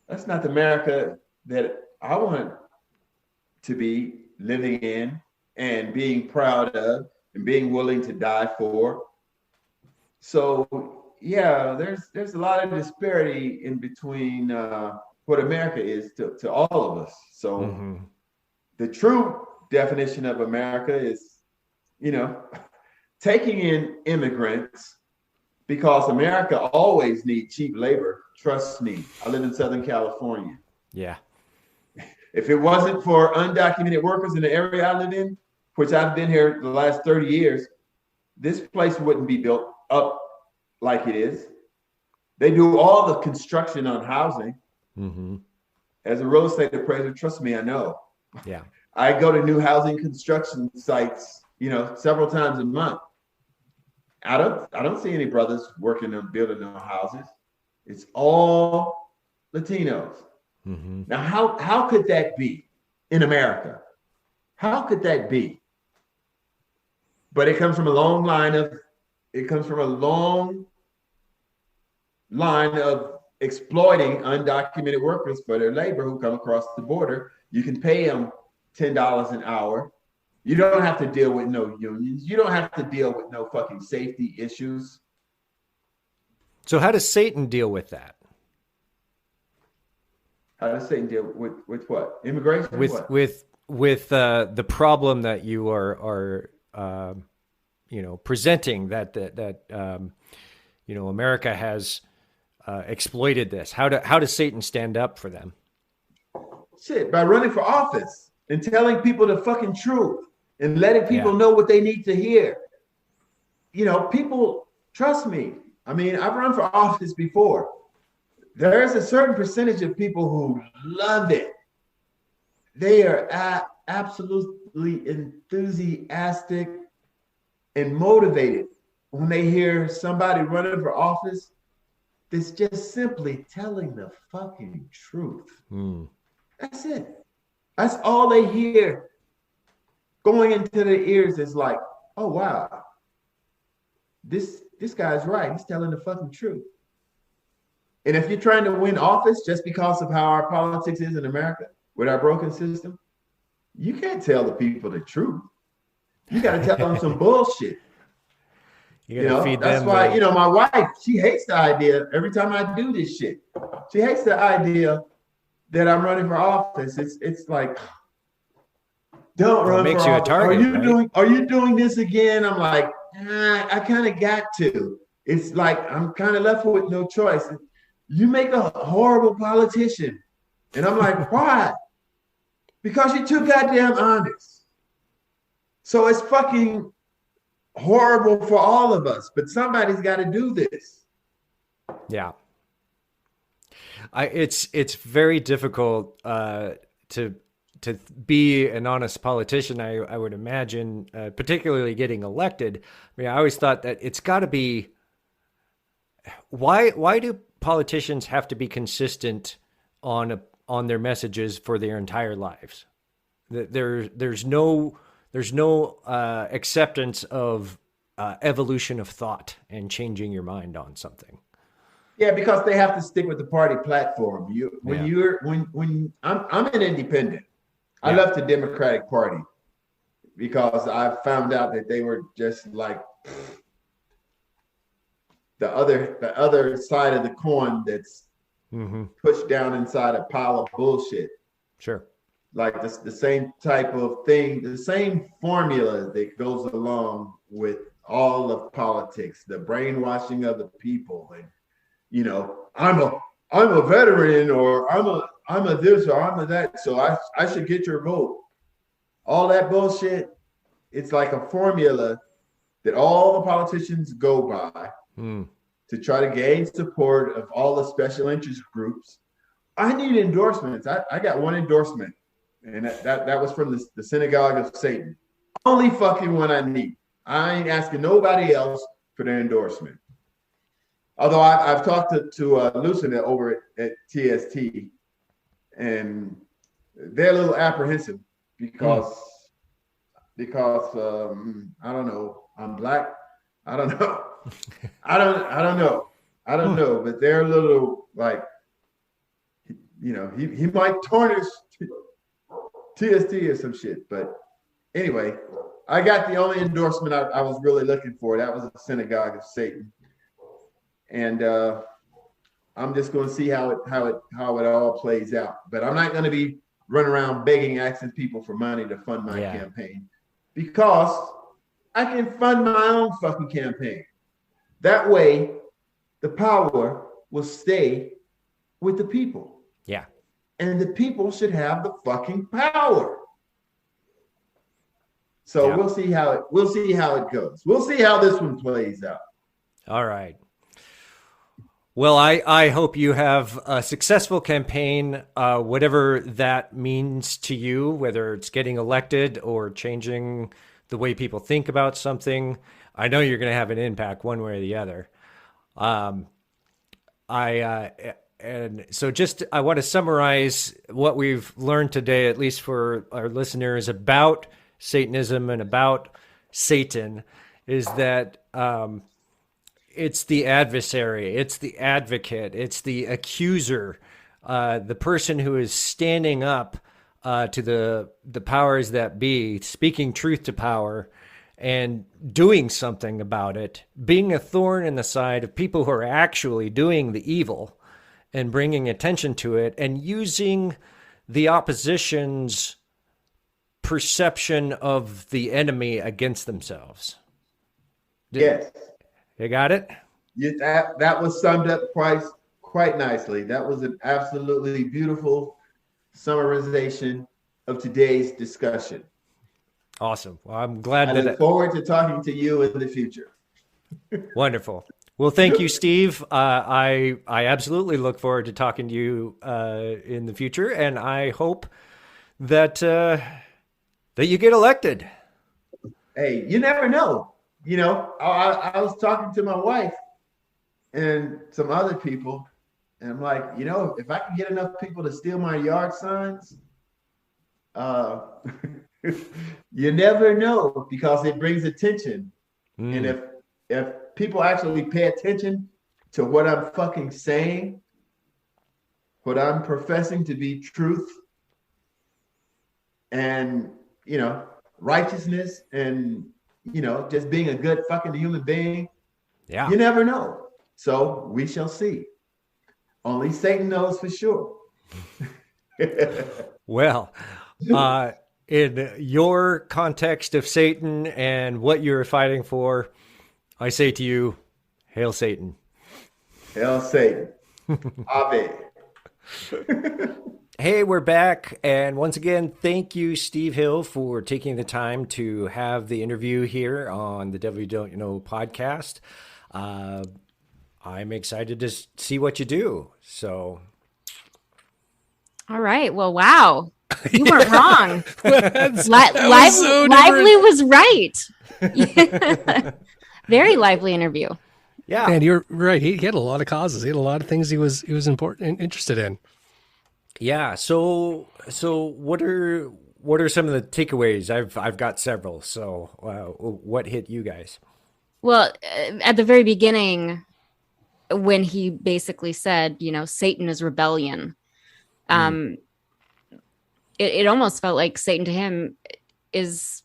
That's not the America that I want to be living in and being proud of and being willing to die for. So, yeah, there's a lot of disparity in between what America is to all of us. So the true definition of America is, taking in immigrants, because America always needs cheap labor. Trust me. I live in Southern California. Yeah. If it wasn't for undocumented workers in the area I live in, which I've been here the last 30 years, this place wouldn't be built up like it is. They do all the construction on housing. Mm-hmm. As a real estate appraiser, trust me, I know. Yeah. I go to new housing construction sites, several times a month. I don't see any brothers working on building no houses. It's all Latinos. Mm-hmm. Now, how could that be in America? How could that be? But it comes from a long line of exploiting undocumented workers for their labor who come across the border. You can pay them $10 an hour. You don't have to deal with no unions. You don't have to deal with no fucking safety issues. So how does Satan deal with that? How does Satan deal with what? Immigration? With the problem that you are presenting that America has exploited this. How does Satan stand up for them? Shit, by running for office and telling people the fucking truth and letting people know what they need to hear. People trust me. I mean, I've run for office before. There is a certain percentage of people who love it. They are absolutely enthusiastic and motivated when they hear somebody running for office that's just simply telling the fucking truth. That's it. That's all they hear going into their ears is like, oh, wow, this guy's right. He's telling the fucking truth. And if you're trying to win office just because of how our politics is in America with our broken system, you can't tell the people the truth. You got to tell them some bullshit. You gotta feed that's them. Why, my wife, she hates the idea every time I do this shit. She hates the idea that I'm running for office. It's like, don't run makes for you a office. target, Are you doing this again? I'm like, I kind of got to. It's like I'm kind of left with no choice. You make a horrible politician. And I'm like, why? Because you're too goddamn honest. So it's fucking horrible for all of us, but somebody's got to do this. Yeah. It's very difficult to be an honest politician. I would imagine, particularly getting elected. I mean, I always thought that it's got to be. Why do politicians have to be consistent on their messages for their entire lives? There's no acceptance of evolution of thought and changing your mind on something. Yeah, because they have to stick with the party platform. I'm an independent. I left the Democratic Party because I found out that they were just like the other side of the coin that's pushed down inside a pile of bullshit. Sure. Like the same type of thing, the same formula that goes along with all of politics, the brainwashing of the people, and I'm a veteran, or I'm a this, or I'm a that, so I should get your vote. All that bullshit. It's like a formula that all the politicians go by to try to gain support of all the special interest groups. I need endorsements. I got one endorsement. And that was from the Synagogue of Satan. Only fucking one I need. I ain't asking nobody else for their endorsement. Although I've talked to Lucinda over at TST, and they're a little apprehensive because I don't know. I'm black. I don't know. I don't know. But they're a little like, he might tarnish TST or some shit. But anyway, I got the only endorsement I was really looking for. That was the Synagogue of Satan. And I'm just going to see how it all plays out. But I'm not going to be running around begging, asking people for money to fund my campaign, because I can fund my own fucking campaign. That way, the power will stay with the people. Yeah. And the people should have the fucking power. So yeah. we'll see how it goes. We'll see how this one plays out. All right. Well, I hope you have a successful campaign, whatever that means to you, whether it's getting elected or changing the way people think about something. I know you're going to have an impact one way or the other. And so I want to summarize what we've learned today, at least for our listeners, about Satanism and about Satan, is that it's the adversary, it's the advocate, it's the accuser, the person who is standing up to the powers that be, speaking truth to power and doing something about it, being a thorn in the side of people who are actually doing the evil and bringing attention to it and using the opposition's perception of the enemy against themselves. Yes. You got it? Yeah, that was summed up quite nicely. That was an absolutely beautiful summarization of today's discussion. Awesome. Well, I'm glad I look forward to talking to you in the future. Wonderful. Well, thank you, Steve. I absolutely look forward to talking to you in the future, and I hope that that you get elected. Hey, you never know. You know, I was talking to my wife and some other people, and I'm like, you know, if I can get enough people to steal my yard signs, you never know, because it brings attention. And if people actually pay attention to what I'm fucking saying, what I'm professing to be truth, and, you know, righteousness, and, you know, just being a good fucking human being, yeah, you never know. So we shall see. Only Satan knows for sure. Well, in your context of Satan and what you're fighting for, I say to you, hail Satan. Hail Satan. Amen. Hey, we're back. And once again, thank you, Steve Hill, for taking the time to have the interview here on the Devil You Don't Know podcast. I'm excited to see what you do. So. All right. Well, wow. You weren't wrong. Lively was right. Very lively interview. Yeah. And you're right. He had a lot of causes. He had a lot of things he was important and interested in. Yeah. So what are some of the takeaways? I've got several. So what hit you guys? Well, at the very beginning, when he basically said, you know, Satan is rebellion, it almost felt like Satan to him is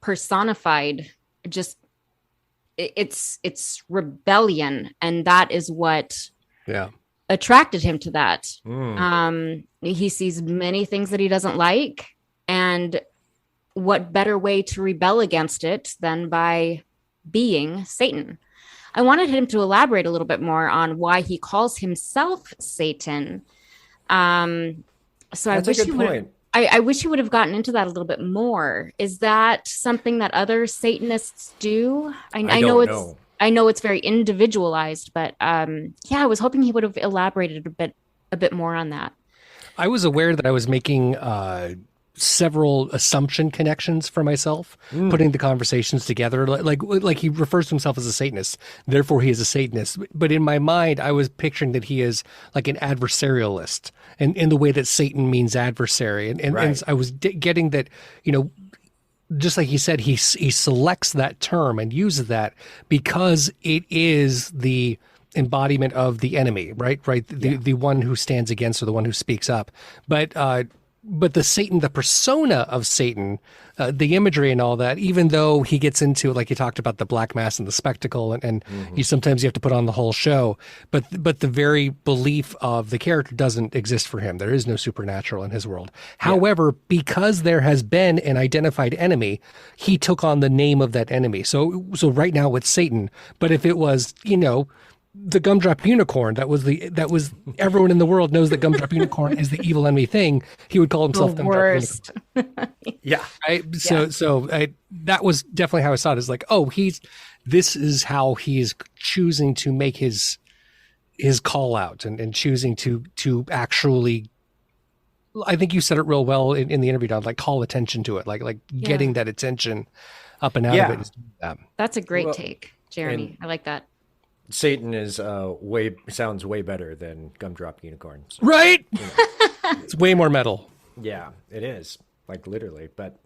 personified. Just it's rebellion, and that is what attracted him to that. He sees many things that he doesn't like, and what better way to rebel against it than by being Satan? I wanted him to elaborate a little bit more on why he calls himself Satan. So that's a good point. I wish he would have gotten into that a little bit more. Is that something that other Satanists do? I know it's very individualized, but I was hoping he would have elaborated a bit more on that. I was aware that I was making several assumption connections for myself, putting the conversations together. Like he refers to himself as a Satanist, therefore he is a Satanist. But in my mind, I was picturing that he is like an adversarialist, and in the way that Satan means adversary. And I was getting that, you know, just like he said, he selects that term and uses that because it is the embodiment of the enemy, right? The one who stands against, or the one who speaks up. But the Satan, the persona of Satan, the imagery and all that, even though he gets into, like you talked about, the black mass and the spectacle, and sometimes you have to put on the whole show, but the very belief of the character doesn't exist for him. There is no supernatural in his world. However, because there has been an identified enemy, he took on the name of that enemy. So right now with Satan, but if it was, you know, the gumdrop unicorn, that was everyone in the world knows that gumdrop unicorn is the evil enemy thing. He would call himself The gumdrop worst. unicorn. Yeah. Right. So that was definitely how I saw it. Is like, oh, this is how he is choosing to make his call out and choosing to actually, I think you said it real well in the interview, Don, like call attention to it, like getting that attention up and out of it. That's a great take, Jeremy. I like that. Satan is sounds way better than gumdrop unicorn. So, right? You know. It's way more metal. Yeah, it is, like literally. But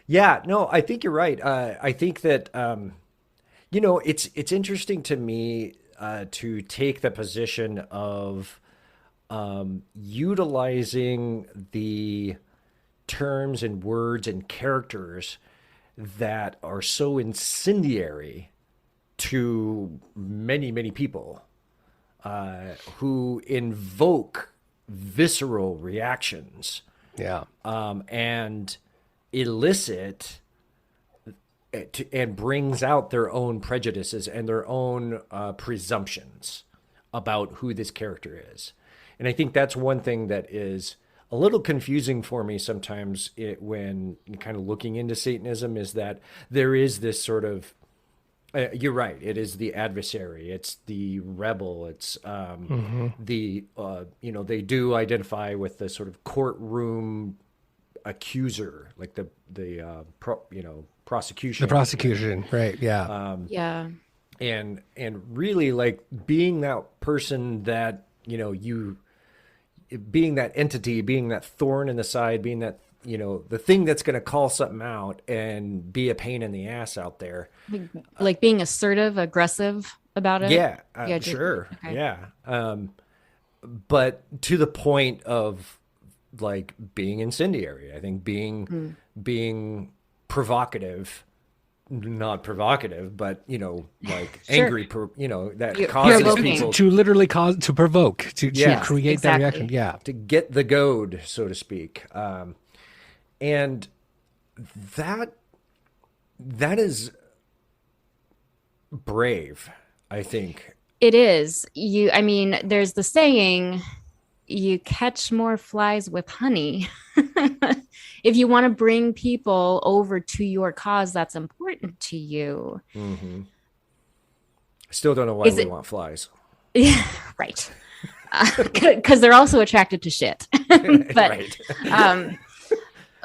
yeah, no, I think you're right. I think that it's interesting to me to take the position of utilizing the terms and words and characters that are so incendiary to many, many people who invoke visceral reactions, and elicit and brings out their own prejudices and their own presumptions about who this character is. And I think that's one thing that is a little confusing for me sometimes when kind of looking into Satanism, is that there is this sort of, you're right, it is the adversary, it's the rebel, it's they do identify with the sort of courtroom accuser, like the prosecution. The prosecution, right? Yeah. And really, like, being that person that, being that entity, being that thorn in the side, being that, the thing that's going to call something out and be a pain in the ass out there. Like being assertive, aggressive about it. Yeah, sure. Okay. Yeah. But to the point of like being incendiary, I think being provocative, not provocative, but like angry, that causes people to literally to provoke, to create that reaction. Yeah. To get the goad, so to speak. And that is brave, I think. It is. There's the saying, you catch more flies with honey. If you want to bring people over to your cause that's important to you. Mm-hmm. I still don't know why we want flies. Yeah, right. Because they're also attracted to shit. But, right.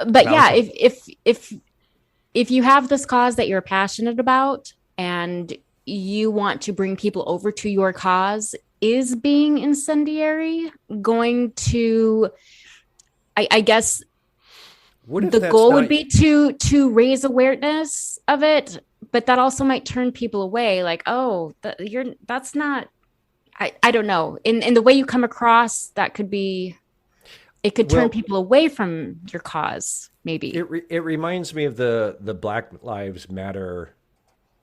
But yeah, if you have this cause that you're passionate about and you want to bring people over to your cause, is being incendiary going to, I guess, the goal would be to raise awareness of it, but that also might turn people away. Like, oh, that's not. I don't know. In the way you come across, that could be. It could turn people away from your cause, maybe. It reminds me of the Black Lives Matter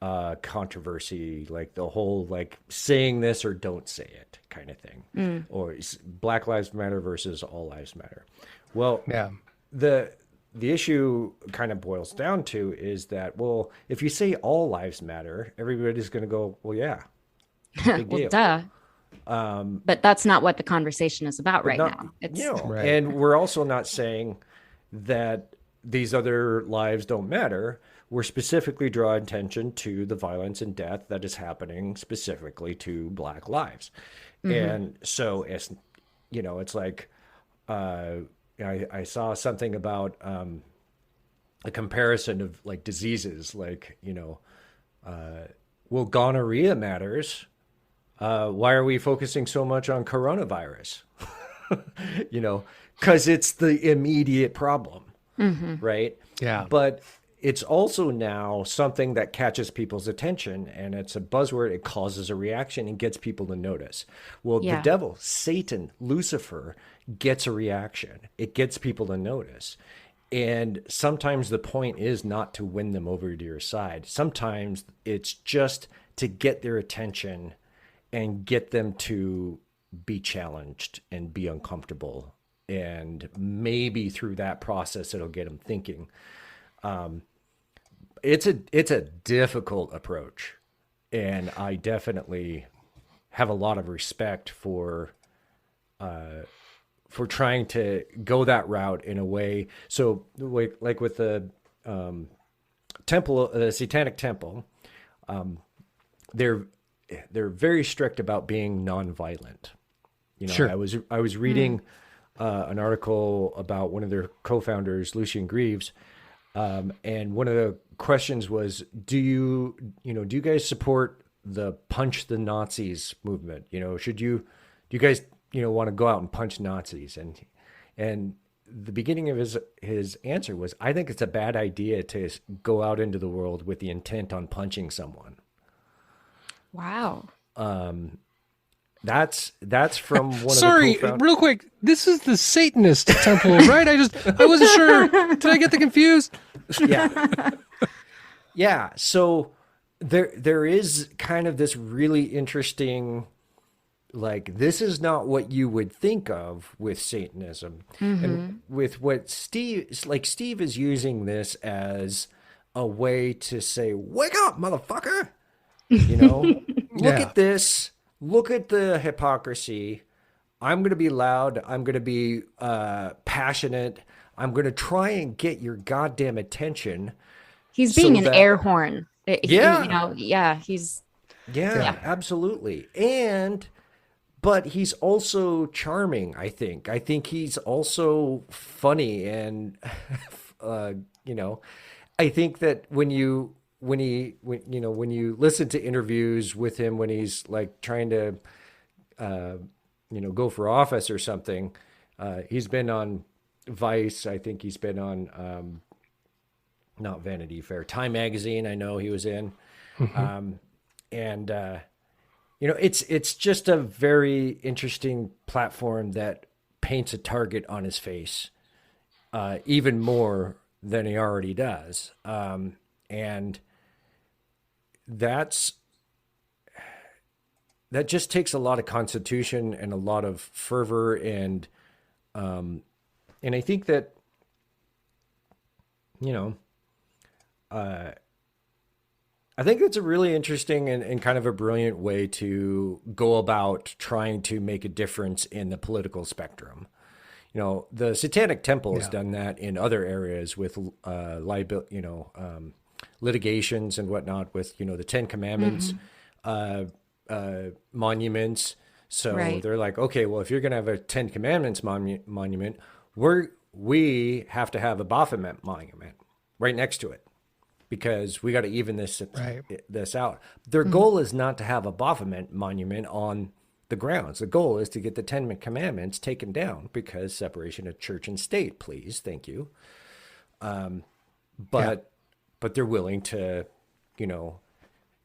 controversy, like the whole like saying this or don't say it kind of thing, or Black Lives Matter versus All Lives Matter. Well, yeah, the issue kind of boils down to is that, well, if you say all lives matter, everybody's going to go, well, yeah, big deal. Duh. But that's not what the conversation is about right now. It's right. And we're also not saying that these other lives don't matter. We're specifically drawing attention to the violence and death that is happening specifically to Black lives. Mm-hmm. And so it's like I saw something about a comparison of like diseases, like well, gonorrhea matters. Why are we focusing so much on coronavirus? Because it's the immediate problem, right? Yeah. But it's also now something that catches people's attention, and it's a buzzword. It causes a reaction and gets people to notice. Well, the devil, Satan, Lucifer, gets a reaction. It gets people to notice. And sometimes the point is not to win them over to your side. Sometimes it's just to get their attention and get them to be challenged and be uncomfortable. And maybe through that process, it'll get them thinking. It's a difficult approach. And I definitely have a lot of respect for trying to go that route in a way. So like with the temple, the Satanic Temple, they're very strict about being nonviolent. You know, Sure. I was reading an article about one of their co-founders, Lucian Greaves, and one of the questions was, do you guys support the Punch the Nazis movement? You know, do you guys want to go out and punch Nazis? And the beginning of his answer was, I think it's a bad idea to go out into the world with the intent on punching someone. Wow. That's from one Sorry, of the real quick. This is the Satanist temple, right? I wasn't sure. Did I get the confused? Yeah. Yeah. So there is kind of this really interesting, like, this is not what you would think of with Satanism. And with what Steve is using this as a way to say, wake up, motherfucker. You know, look at this. Look at the hypocrisy. I'm going to be loud. I'm going to be passionate. I'm going to try and get your goddamn attention. He's being an air horn. Yeah. He's. Yeah, absolutely. But he's also charming, I think. I think he's also funny. And, I think that when you listen to interviews with him, when he's like trying to, go for office or something, he's been on Vice. I think he's been on, not Vanity Fair, Time Magazine. I know he was in, it's just a very interesting platform that paints a target on his face, even more than he already does. And that just takes a lot of constitution and a lot of fervor. And I think that, I think it's a really interesting and kind of a brilliant way to go about trying to make a difference in the political spectrum. You know, the Satanic Temple has done that in other areas with litigations and whatnot, with, the Ten Commandments monuments. So they're like, okay, well, if you're going to have a Ten Commandments monument, we have to have a Baphomet monument right next to it, because we got to even this out. Their goal is not to have a Baphomet monument on the grounds. The goal is to get the Ten Commandments taken down, because separation of church and state, please, thank you. But they're willing to,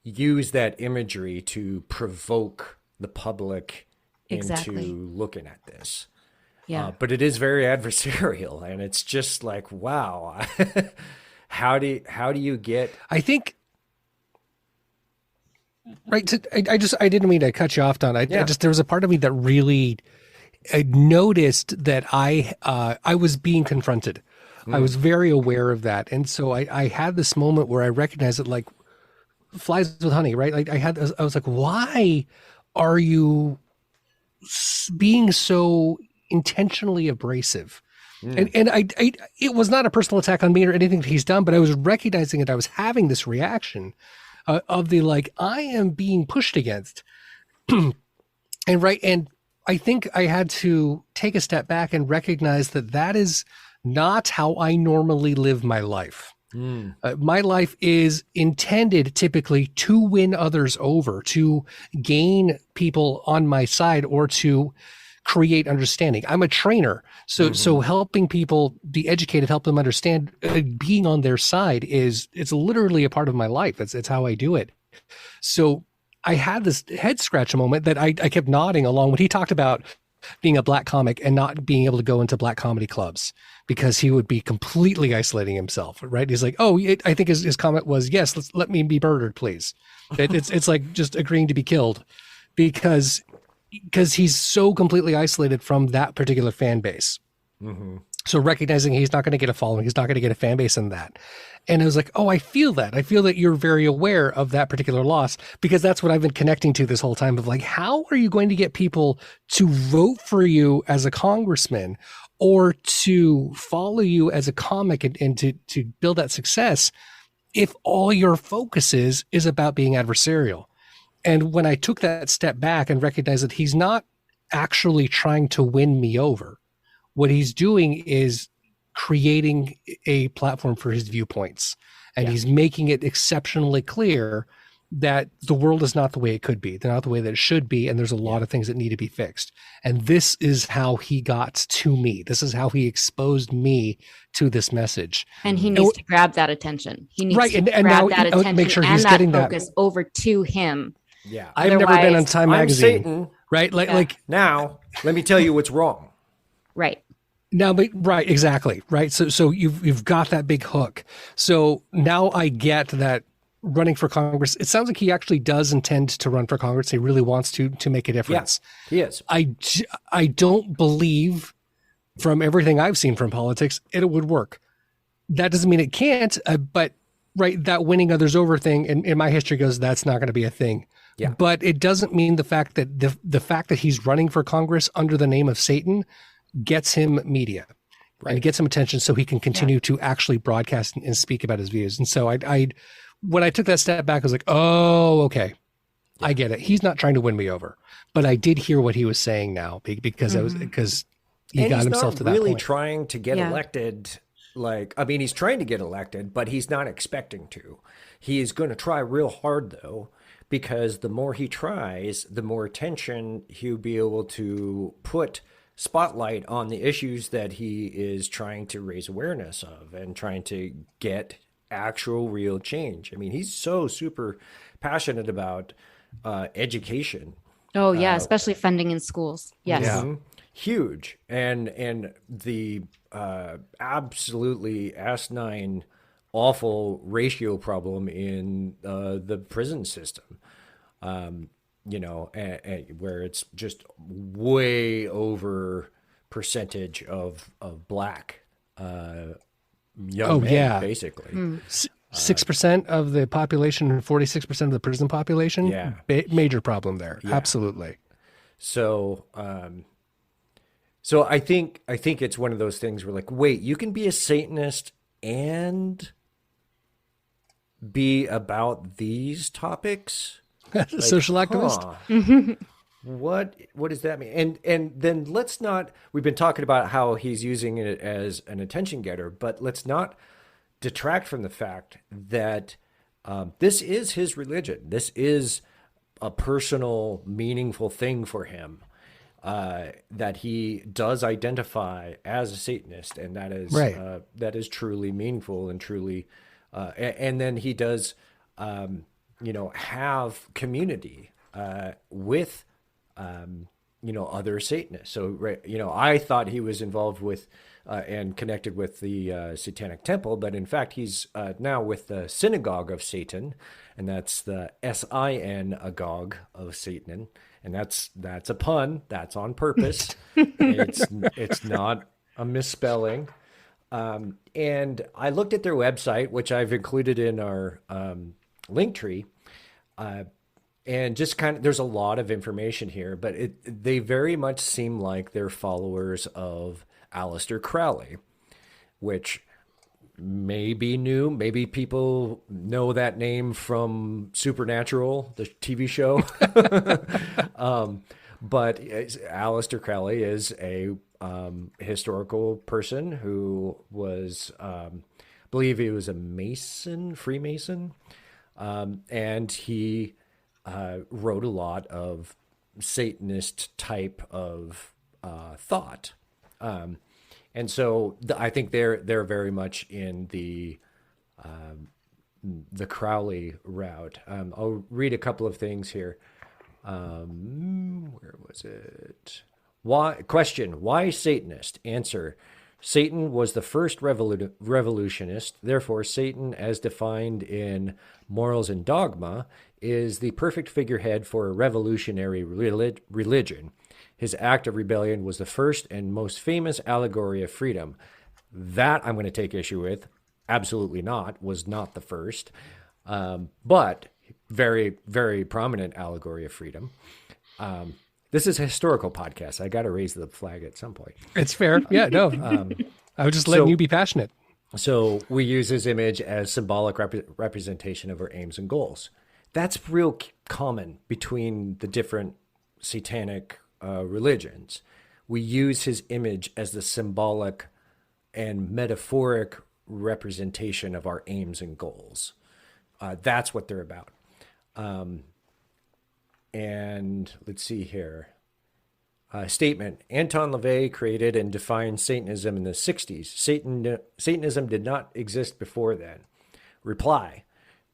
use that imagery to provoke the public into looking at this. Yeah. But it is very adversarial, and it's just like, wow. How do you get? I think, right. I didn't mean to cut you off, Don. There was a part of me that really, I noticed that I was being confronted. I was very aware of that, and so I had this moment where I recognized it, like flies with honey, right? Like I was like, why are you being so intentionally abrasive? And it was not a personal attack on me or anything that he's done, but I was recognizing it. I was having this reaction of the, like, I am being pushed against. And I think I had to take a step back and recognize that is not how I normally live my life. My life is intended typically to win others over, to gain people on my side, or to create understanding. I'm a trainer. So helping people be educated, help them understand, being on their side it's literally a part of my life. It's how I do it. So I had this head scratch moment that I kept nodding along when he talked about being a black comic and not being able to go into black comedy clubs because he would be completely isolating himself, right? He's like, I think his comment was, yes, let me be murdered, please. It's like just agreeing to be killed because he's so completely isolated from that particular fan base. So recognizing he's not going to get a following, he's not going to get a fan base in that. And I was like, oh, I feel that. I feel that you're very aware of that particular loss, because that's what I've been connecting to this whole time of like, how are you going to get people to vote for you as a congressman or to follow you as a comic and to build that success if all your focus is about being adversarial? And when I took that step back and recognized that he's not actually trying to win me over, what he's doing is creating a platform for his viewpoints. And he's making it exceptionally clear that the world is not the way it could be. They're not the way that it should be. And there's a lot of things that need to be fixed. And this is how he got to me. This is how he exposed me to this message. And he needs to grab that attention. He needs to and grab now, that attention make sure and he's that getting focus that over to him. Yeah. I've never been on Time Magazine. Satan, right? Like now, let me tell you what's wrong. Right. Now, right, exactly, right. So you've got that big hook. So now I get that running for Congress. It sounds like he actually does intend to run for Congress. He really wants to make a difference. Yeah, he is. I don't believe, from everything I've seen from politics, it would work. That doesn't mean it can't. But right, that winning others over thing in my history goes, that's not going to be a thing. Yeah. But it doesn't mean the fact that the fact that he's running for Congress under the name of Satan gets him media, right? And it gets him attention so he can continue to actually broadcast and speak about his views. And so I when I took that step back, I was like, oh, okay, I get it. He's not trying to win me over, but I did hear what he was saying now because because he got himself to that point. He's not really trying to get elected. Like, I mean, he's trying to get elected, but he's not expecting to. He is going to try real hard though, because the more he tries, the more attention he'll be able to put spotlight on the issues that he is trying to raise awareness of and trying to get actual real change. I mean, he's so super passionate about education. Oh yeah, especially funding in schools. Yes. Yeah. Huge. And the absolutely asinine, awful ratio problem in the prison system. You know, where it's just way over percentage of black young men, basically. 6% of the population and 46% of the prison population. Yeah. Major problem there. Yeah. Absolutely. So, so I think it's one of those things where like, wait, you can be a Satanist and be about these topics? Like, social activist. What does that mean? And then let's not, we've been talking about how he's using it as an attention getter, but let's not detract from the fact that this is his religion. This is a personal, meaningful thing for him, that he does identify as a Satanist, and that is that is truly meaningful and truly, and then he does, you know, have community with, you know, other Satanists. So, you know, I thought he was involved with and connected with the Satanic Temple, but in fact, he's now with the Synagogue of Satan, and that's the Sin-agog of Satan, and that's a pun. That's on purpose. It's not a misspelling. And I looked at their website, which I've included in our link tree, and just kind of, there's a lot of information here, but they very much seem like they're followers of Aleister Crowley, which may be new. Maybe people know that name from Supernatural, the TV show. But Aleister Crowley is a historical person who was, I believe he was a Mason, Freemason, and he wrote a lot of Satanist type of thought. And so I think they're very much in the Crowley route. I'll read a couple of things here. Where was it? Why Satanist? Answer: Satan was the first revolutionist. Therefore, Satan, as defined in Morals and Dogma, is the perfect figurehead for a revolutionary religion. His act of rebellion was the first and most famous allegory of freedom. That I'm going to take issue with. Absolutely not. Was not the first. But very, very prominent allegory of freedom. This is a historical podcast. I got to raise the flag at some point. It's fair. Yeah, no. I was just letting you be passionate. So we use his image as symbolic representation of our aims and goals. That's real common between the different satanic religions. We use his image as the symbolic and metaphoric representation of our aims and goals. That's what they're about. And let's see here. Statement. Anton LaVey created and defined Satanism in the 60s. Satanism did not exist before then. Reply.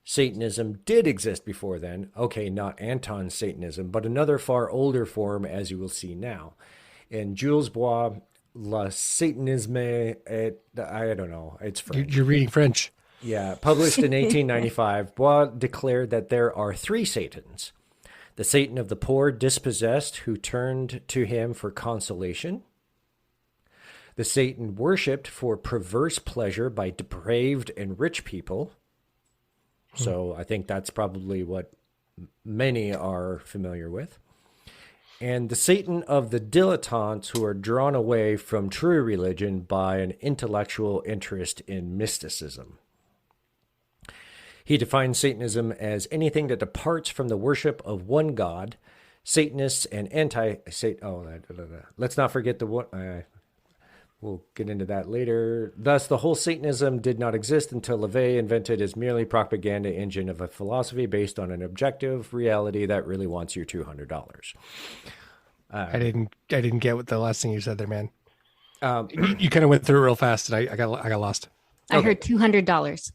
Satanism did exist before then. Okay, not Anton's Satanism, but another far older form, as you will see now. In Jules Bois, La Satanisme, I don't know, it's French. You're reading French. Yeah, published in 1895, Bois declared that there are three Satans. The Satan of the poor dispossessed who turned to him for consolation. The Satan worshipped for perverse pleasure by depraved and rich people. So I think that's probably what many are familiar with. And the Satan of the dilettantes who are drawn away from true religion by an intellectual interest in mysticism. He defines Satanism as anything that departs from the worship of one God. Satanists and let's not forget the one. We'll get into that later. Thus, the whole Satanism did not exist until LaVey invented his merely propaganda engine of a philosophy based on an objective reality that really wants your $200. I didn't get what the last thing you said there, man. You kind of went through it real fast, and I got lost. I heard $200.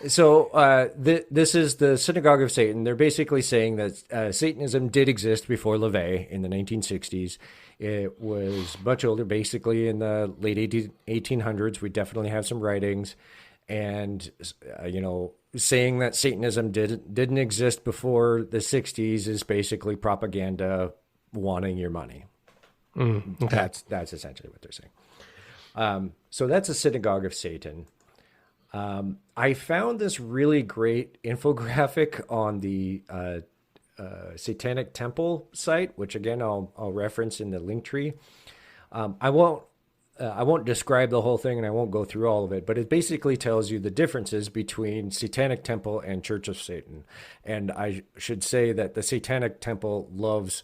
So this is the Synagogue of Satan. They're basically saying that Satanism did exist before LaVey in the 1960s. It was much older, basically in the late 1800s. We definitely have some writings. And, saying that Satanism didn't exist before the 60s is basically propaganda wanting your money. Okay. That's essentially what they're saying. So that's a Synagogue of Satan. I found this really great infographic on the Satanic Temple site, which again I'll reference in the link tree. I won't describe the whole thing, and I won't go through all of it, but it basically tells you the differences between Satanic Temple and Church of Satan. And I should say that the Satanic Temple loves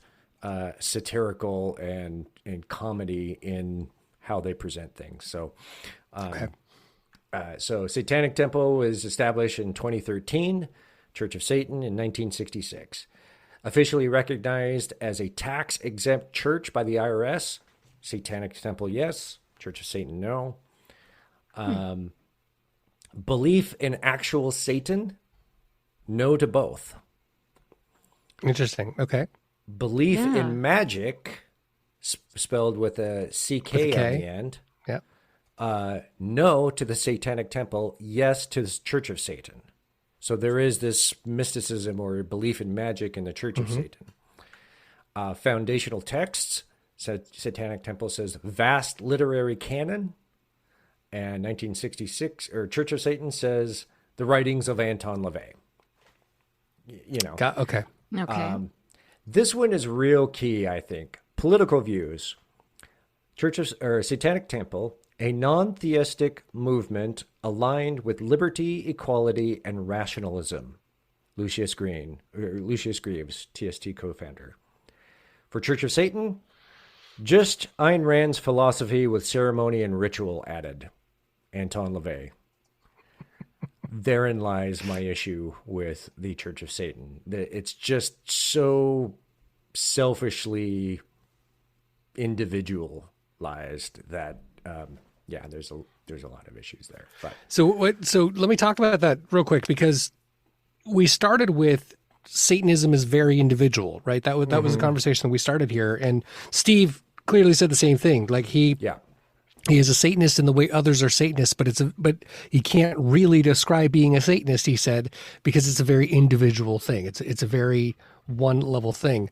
satirical and comedy in how they present things. So. Okay. So Satanic Temple was established in 2013, Church of Satan in 1966. Officially recognized as a tax-exempt church by the IRS. Satanic Temple, yes. Church of Satan, no. Belief in actual Satan, no to both. Interesting. Okay. Belief in magic, spelled with a CK on the end. Yeah. No to the Satanic Temple, yes to the Church of Satan. So there is this mysticism or belief in magic in the Church of Satan. Foundational texts, Satanic Temple says vast literary canon. And 1966, or Church of Satan says the writings of Anton LaVey. Okay. Okay. This one is real key, I think. Political views. Satanic Temple, a non-theistic movement aligned with liberty, equality, and rationalism. Lucius Greaves, TST co-founder. For Church of Satan, just Ayn Rand's philosophy with ceremony and ritual added. Anton LaVey. Therein lies my issue with the Church of Satan. It's just so selfishly individualized that there's a lot of issues there. But So let me talk about that real quick, because we started with Satanism is very individual, right? That was the conversation that we started here, and Steve clearly said the same thing. Like he is a Satanist in the way others are Satanists, but he can't really describe being a Satanist, he said, because it's a very individual thing. It's a very one level thing.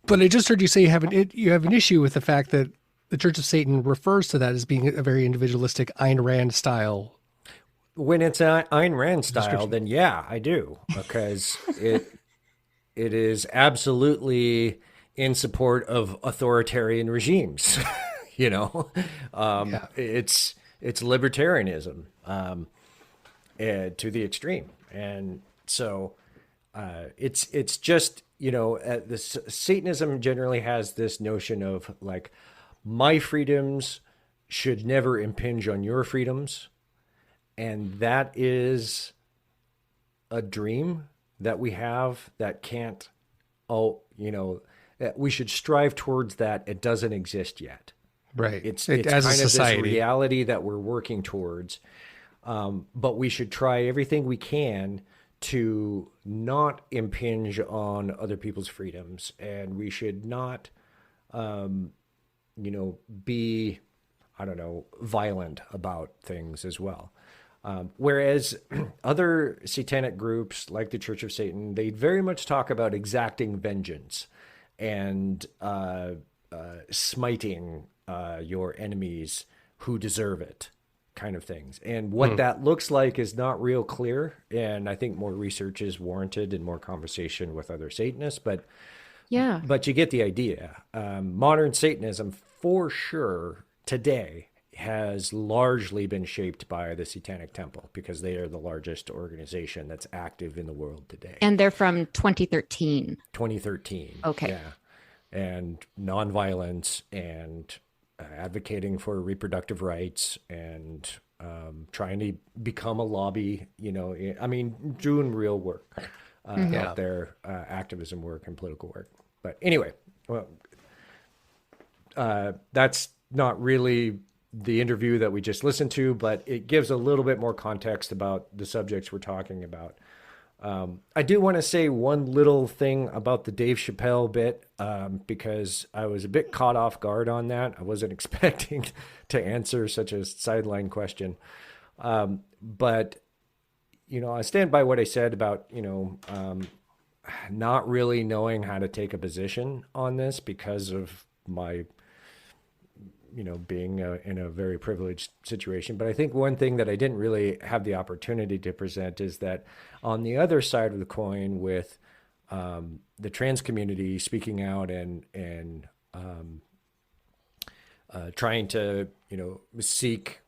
But I just heard you say you have an issue with the fact that the Church of Satan refers to that as being a very individualistic Ayn Rand style. When it's an Ayn Rand style, then yeah, I do, because it is absolutely in support of authoritarian regimes. It's libertarianism to the extreme, and so it's just this Satanism generally has this notion of like, my freedoms should never impinge on your freedoms. And that is a dream that we have that can't, that we should strive towards that. It doesn't exist yet. Right. It's as kind a of society. this reality that we're working towards. But we should try everything we can to not impinge on other people's freedoms. And we should not, be, violent about things as well. Whereas other satanic groups like the Church of Satan, they very much talk about exacting vengeance and smiting your enemies who deserve it, kind of things. And what that looks like is not real clear. And I think more research is warranted and more conversation with other Satanists. But you get the idea. Modern Satanism, for sure, today has largely been shaped by the Satanic Temple, because they are the largest organization that's active in the world today. And they're from 2013. 2013. Okay. Yeah. And nonviolence and advocating for reproductive rights and trying to become a lobby, doing real work out there, activism work and political work. But anyway, that's not really the interview that we just listened to, but it gives a little bit more context about the subjects we're talking about. I do want to say one little thing about the Dave Chappelle bit, because I was a bit caught off guard on that. I wasn't expecting to answer such a sideline question. But, I stand by what I said about, not really knowing how to take a position on this because of my being in a very privileged situation. But I think one thing that I didn't really have the opportunity to present is that on the other side of the coin, with the trans community speaking out and trying to, seek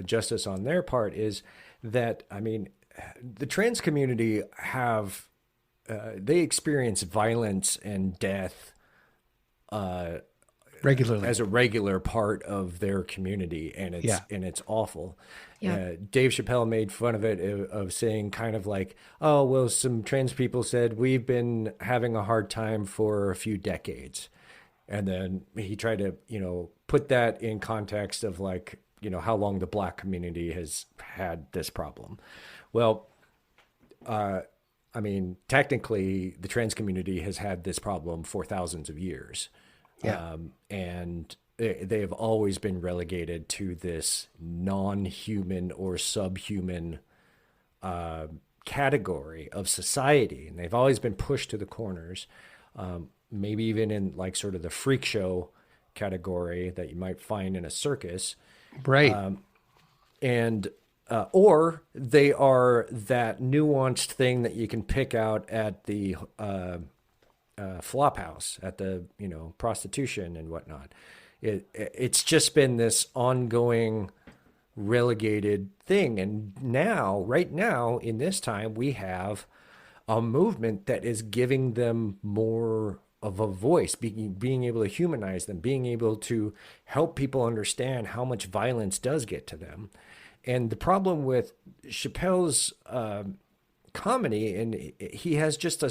justice on their part, is that, the trans community they experience violence and death regularly as a regular part of their community, and it's awful. Dave Chappelle made fun of it, of saying kind of like, oh, well, some trans people said we've been having a hard time for a few decades, and then he tried to put that in context of like how long the Black community has had this problem. Well, technically the trans community has had this problem for thousands of years. And they have always been relegated to this non-human or subhuman category of society. And they've always been pushed to the corners, maybe even in like sort of the freak show category that you might find in a circus. Right. Or they are that nuanced thing that you can pick out at the flop house, at the prostitution and whatnot. It's just been this ongoing relegated thing, and right now in this time we have a movement that is giving them more of a voice, being able to humanize them, being able to help people understand how much violence does get to them. And the problem with Chappelle's comedy, and he has just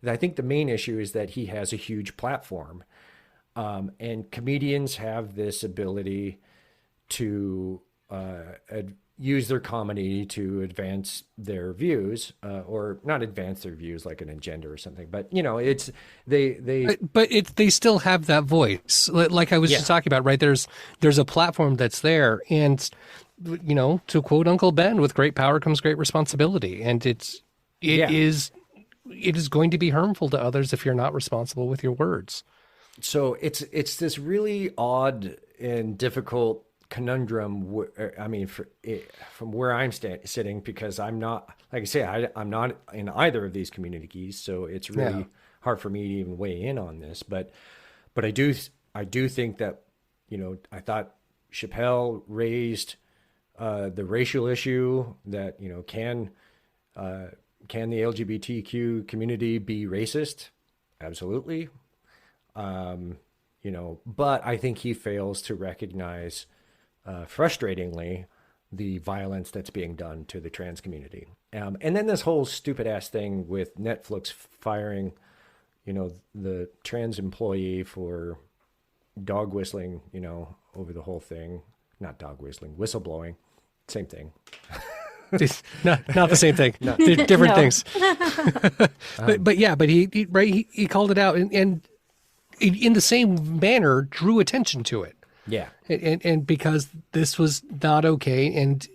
I think the main issue is that he has a huge platform, and comedians have this ability to use their comedy to advance their views, or not advance their views like an agenda or something, but it's they still have that voice, like I was just talking about, right? There's a platform that's there, and to quote Uncle Ben, with great power comes great responsibility, and it is going to be harmful to others if you're not responsible with your words. So it's this really odd and difficult conundrum. From where I'm sitting, because I'm not, like I say, I'm not in either of these communities, so it's really hard for me to even weigh in on this. But I do think that, I thought Chappelle raised the racial issue that, can the LGBTQ community be racist? Absolutely. But I think he fails to recognize, frustratingly, the violence that's being done to the trans community. And then this whole stupid ass thing with Netflix firing, the trans employee for dog whistling, over the whole thing. Not dog whistling, whistleblowing. Same thing. not the same thing. Different things. but he called it out and in the same manner drew attention to it. Yeah. And because this was not okay, and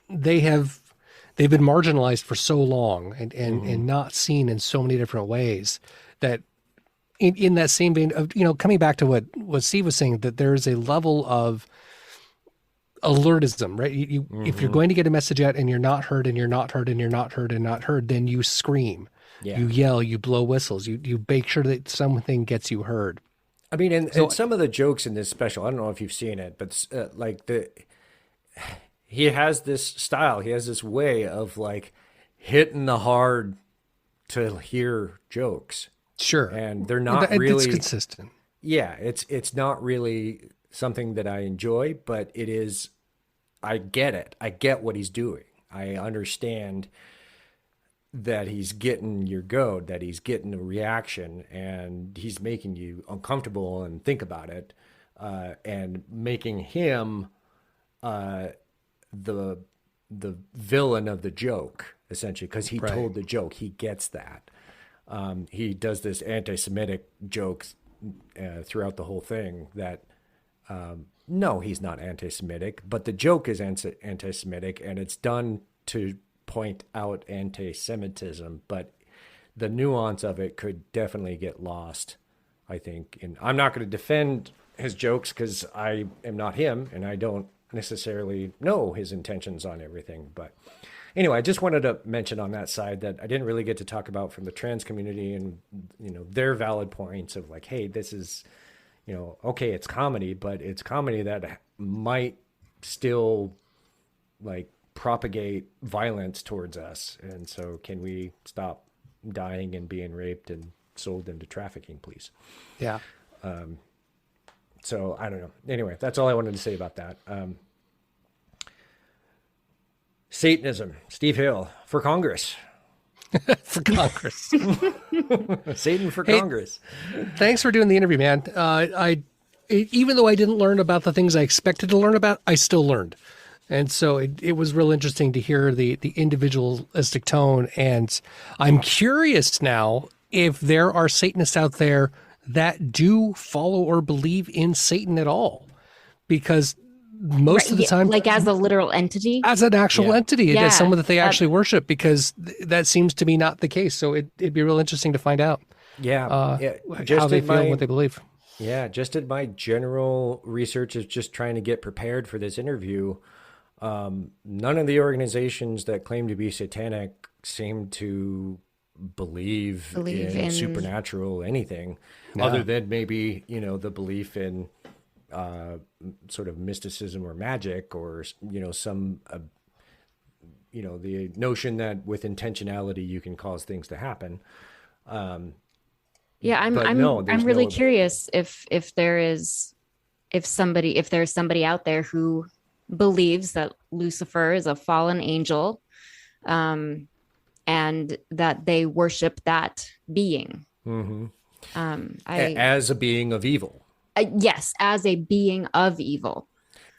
they've been marginalized for so long and not seen in so many different ways, that in that same vein of, coming back to what Steve was saying, that there's a level of alertism, right? If you're going to get a message out and you're not heard and you're not heard and you're not heard and not heard, then you scream, you yell, you blow whistles, you make sure that something gets you heard. I mean, and some of the jokes in this special, I don't know if you've seen it, but he has this style, he has this way of like hitting the hard to hear jokes. Sure. And they're not really it's consistent. Yeah, it's not really something that I enjoy, but it is, I get it. I get what he's doing. I understand that he's getting your goat, that he's getting a reaction, and he's making you uncomfortable and think about it, and making him the villain of the joke, essentially, because he told the joke. He gets that. He does this anti-Semitic joke throughout the whole thing that, no, he's not anti-Semitic, but the joke is anti-Semitic, and it's done to point out anti-Semitism, but the nuance of it could definitely get lost, I think. And I'm not going to defend his jokes because I am not him, and I don't necessarily know his intentions on everything. But anyway, I just wanted to mention on that side that I didn't really get to talk about from the trans community and, their valid points of like, hey, this is, okay, it's comedy, but it's comedy that might still like propagate violence towards us. And so can we stop dying and being raped and sold into trafficking, please? Yeah. So I don't know. Anyway, that's all I wanted to say about that. Satanism, Steve Hill for Congress. For Congress. Satan for Congress. Thanks for doing the interview, man. Even though I didn't learn about the things I expected to learn about, I still learned. And so it was real interesting to hear the individualistic tone. And I'm curious now if there are Satanists out there that do follow or believe in Satan at all. Because most of the time, like as a literal entity, as an actual entity, as someone that they actually worship, because that seems to be not the case. So it'd be real interesting to find out how they feel and what they believe. Yeah, just in my general research is just trying to get prepared for this interview. None of the organizations that claim to be satanic seem to believe in supernatural anything, other than maybe, the belief in sort of mysticism or magic, or, some, the notion that with intentionality you can cause things to happen. I'm really curious if there's somebody out there who believes that Lucifer is a fallen angel, and that they worship that being. Mm-hmm. As a being of evil. Yes, as a being of evil.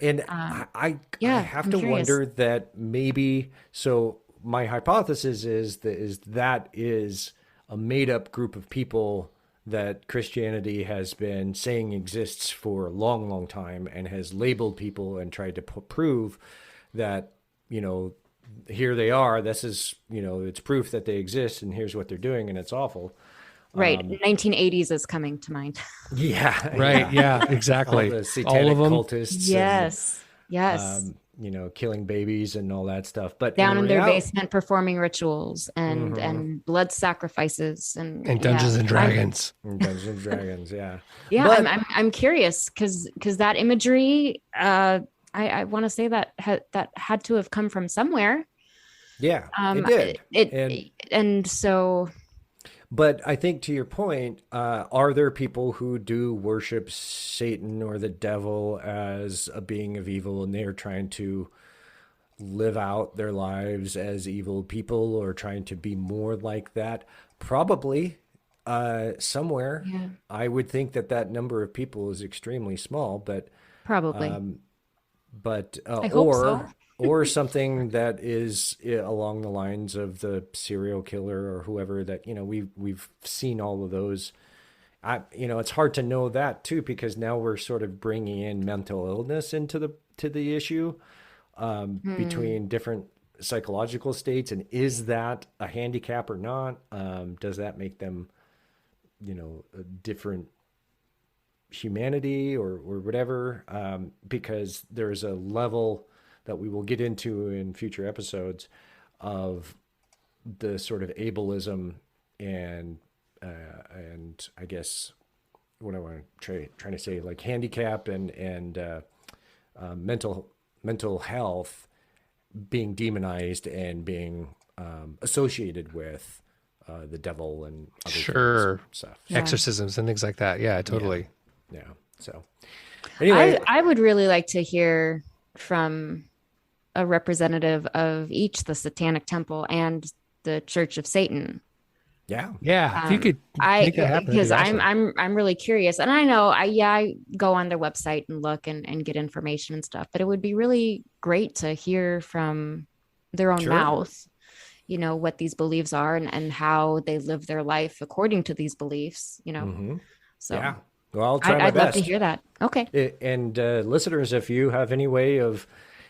And I have to wonder that maybe, so my hypothesis is that is a made up group of people that Christianity has been saying exists for a long, long time, and has labeled people and tried to prove that, here they are. This is, it's proof that they exist, and here's what they're doing, and it's awful. Right. 1980s is coming to mind. Yeah. Right. Yeah, exactly. All the satanic All of them. cultists. Yes. And, Yes. killing babies and all that stuff. But down in their basement performing rituals and Mm-hmm. and blood sacrifices and Dungeons and Dragons. Dungeons and Dragons, yeah. Yeah, But- I'm curious because that imagery, I want to say that that had to have come from somewhere. Yeah, it did. And so. But I think to your point, are there people who do worship Satan or the devil as a being of evil, and they're trying to live out their lives as evil people or trying to be more like that? Probably somewhere. Yeah. I would think that number of people is extremely small, but Probably. I hope so. or something that is along the lines of the serial killer or whoever that, we've seen all of those. It's hard to know that too, because now we're sort of bringing in mental illness into the issue between different psychological states. And is that a handicap or not? Does that make them, a different humanity or whatever? Because there's a level that we will get into in future episodes of the sort of ableism and I guess what I want to trying to say, like handicap and mental health being demonized and being associated with the devil and other things and stuff. Yeah. Exorcisms and things like that. Yeah, totally. Yeah. So anyway, I would really like to hear from a representative of each the Satanic Temple and the Church of Satan. Yeah. If you could make that happen, because I'm really curious, and I know I go on their website and look and get information and stuff, but it would be really great to hear from their own mouth, what these beliefs are and how they live their life according to these beliefs, Mm-hmm. So yeah. Well, I'll try my I'd best. love to hear that. Okay. And listeners, if you have any way of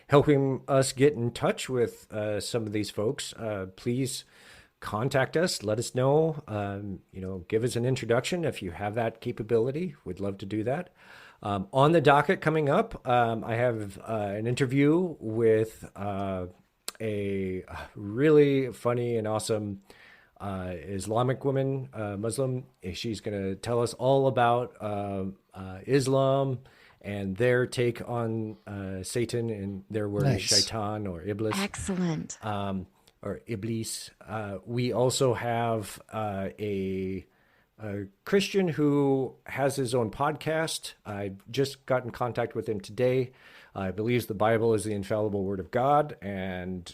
helping us get in touch with some of these folks, please contact us. Let us know. Give us an introduction if you have that capability. We'd love to do that. On the docket coming up, I have an interview with a really funny and awesome Islamic woman, Muslim. She's going to tell us all about Islam and their take on Satan and their word shaitan or iblis. Excellent. Or iblis. We also have a Christian who has his own podcast. I just got in contact with him today. I believes the Bible is the infallible word of God, and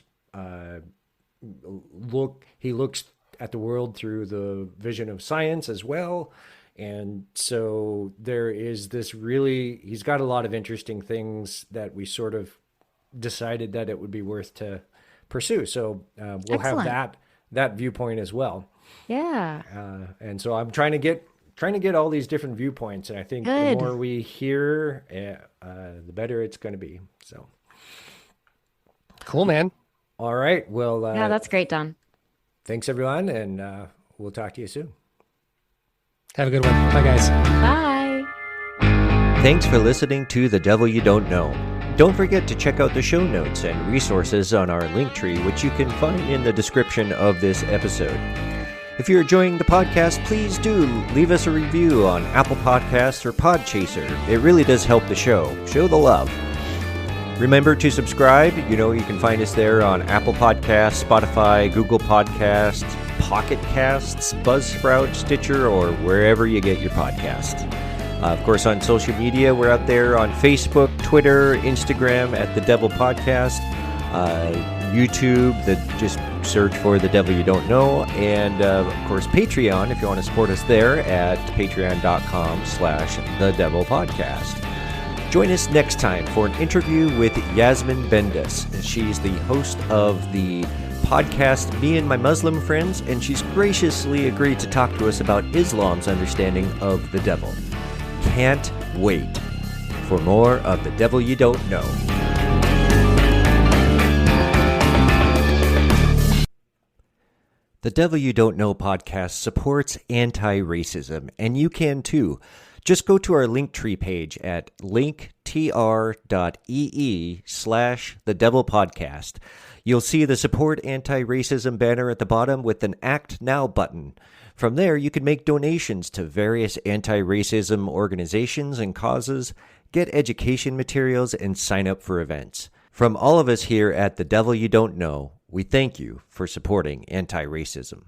he looks at the world through the vision of science as well. And so there is this he's got a lot of interesting things that we sort of decided that it would be worth to pursue. So we'll have that viewpoint as well. Yeah. And so I'm trying to get all these different viewpoints. And I think the more we hear, the better it's going to be. So cool, man. All right. Well, yeah, that's great, Don. Thanks everyone. And we'll talk to you soon. Have a good one. Bye, guys. Bye. Thanks for listening to The Devil You Don't Know. Don't forget to check out the show notes and resources on our Linktree, which you can find in the description of this episode. If you're enjoying the podcast, please do leave us a review on Apple Podcasts or Podchaser. It really does help the show. Show the love. Remember to subscribe. You can find us there on Apple Podcasts, Spotify, Google Podcasts, Pocket Casts, Buzzsprout, Stitcher, or wherever you get your podcasts. Of course, on social media, we're out there on Facebook, Twitter, Instagram at The Devil Podcast, YouTube, just search for The Devil You Don't Know, and of course, Patreon, if you want to support us there at patreon.com/The Devil Podcast. Join us next time for an interview with Yasmin Bendis. She's the host of the podcast Me and My Muslim Friends, and she's graciously agreed to talk to us about Islam's understanding of the devil. Can't wait for more of The Devil You Don't Know. The Devil You Don't Know podcast supports anti-racism, and you can too. Just go to our Linktree page at linktr.ee/thedevilpodcast. You'll see the Support Anti-Racism banner at the bottom with an Act Now button. From there, you can make donations to various anti-racism organizations and causes, get education materials, and sign up for events. From all of us here at The Devil You Don't Know, we thank you for supporting anti-racism.